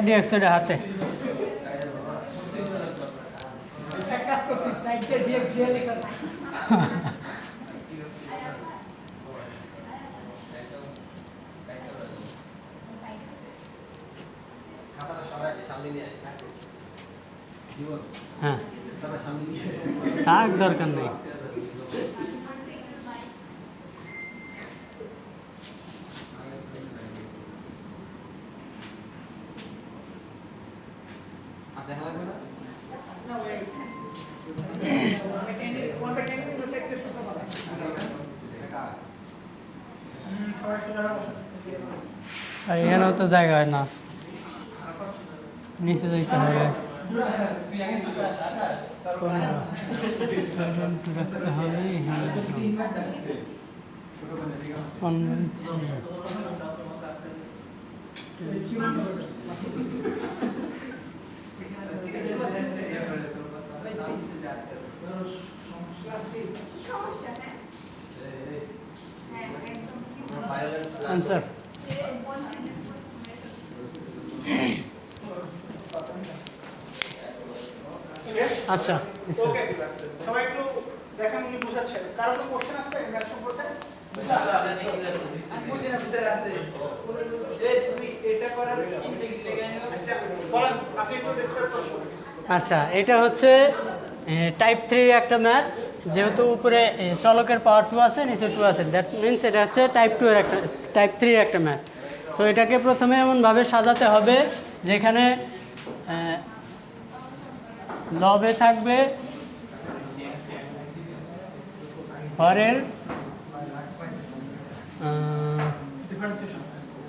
ডিএক্স হাতে হ্যাঁ, থাক দরকার নেই। আর এখানেও তো জায়গা হয় না, নিচে যাইতে হবে। রাখতে হবে এখানে 1/3 সমস্যা হ্যাঁ হ্যাঁ একদম কি ভায়োলেন্স আনসার আচ্ছা ওকে সবাই একটু দেখেন উনি বুঝাচ্ছেন কারো কোনো কোশ্চেন আছে ম্যাথ সম্পর্কে বলেন আপনি একটু ডিসক্রাইব করুন আচ্ছা এটা হচ্ছে টাইপ 3 একটা ম্যাথ যেহেতু উপরে চলকের পাওয়ার 2 আছে নিচে 2 আছে দ্যাট মিনস এটা হচ্ছে টাইপ 2 এর একটা টাইপ 3 একটা ম্যাথ সো এটাকে প্রথমে এমনভাবে সাজাতে হবে যেখানে লবে থাকবে হরের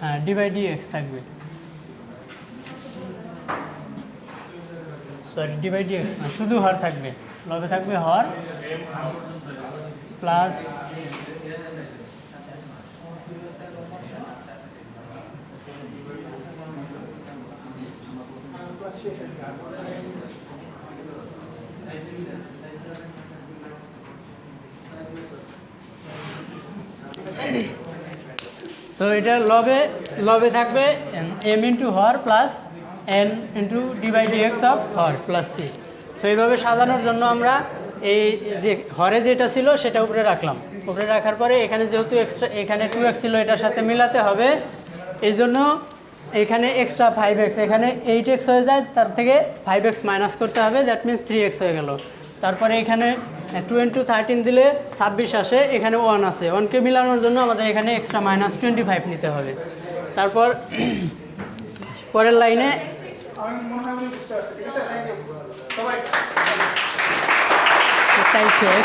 হ্যাঁ ডিভাইড এক্স থাকবে সরি ডিভাইড এক্স না শুধু হর থাকবে লবে থাকবে হর প্লাস সো এটা লবে থাকবে এম ইন্টু হর plus n into divide x of হর প্লাস সি সো এইভাবে সাজানোর জন্য আমরা এই যে হরে যেটা ছিল সেটা উপরে রাখলাম উপরে রাখার পরে এখানে যেহেতু এক্সট্রা এখানে 2x ছিল এটার সাথে মিলাতে হবে এই জন্য এখানে এক্সট্রা 5x এখানে 8x হয়ে যায় তার থেকে 5x মাইনাস করতে হবে দ্যাট মিনস 3x হয়ে গেল তারপরে এখানে 2 ইন্টু 13 দিলে 26 আসে এখানে 1 আছে 1কে মিলানোর জন্য আমাদের এখানে এক্সট্রা মাইনাস 25 নিতে হবে তারপর পরের লাইনে আমি মনে হয় উনি বুঝতে পারছি ঠিক আছে থ্যাংক ইউ সবাই টাইপ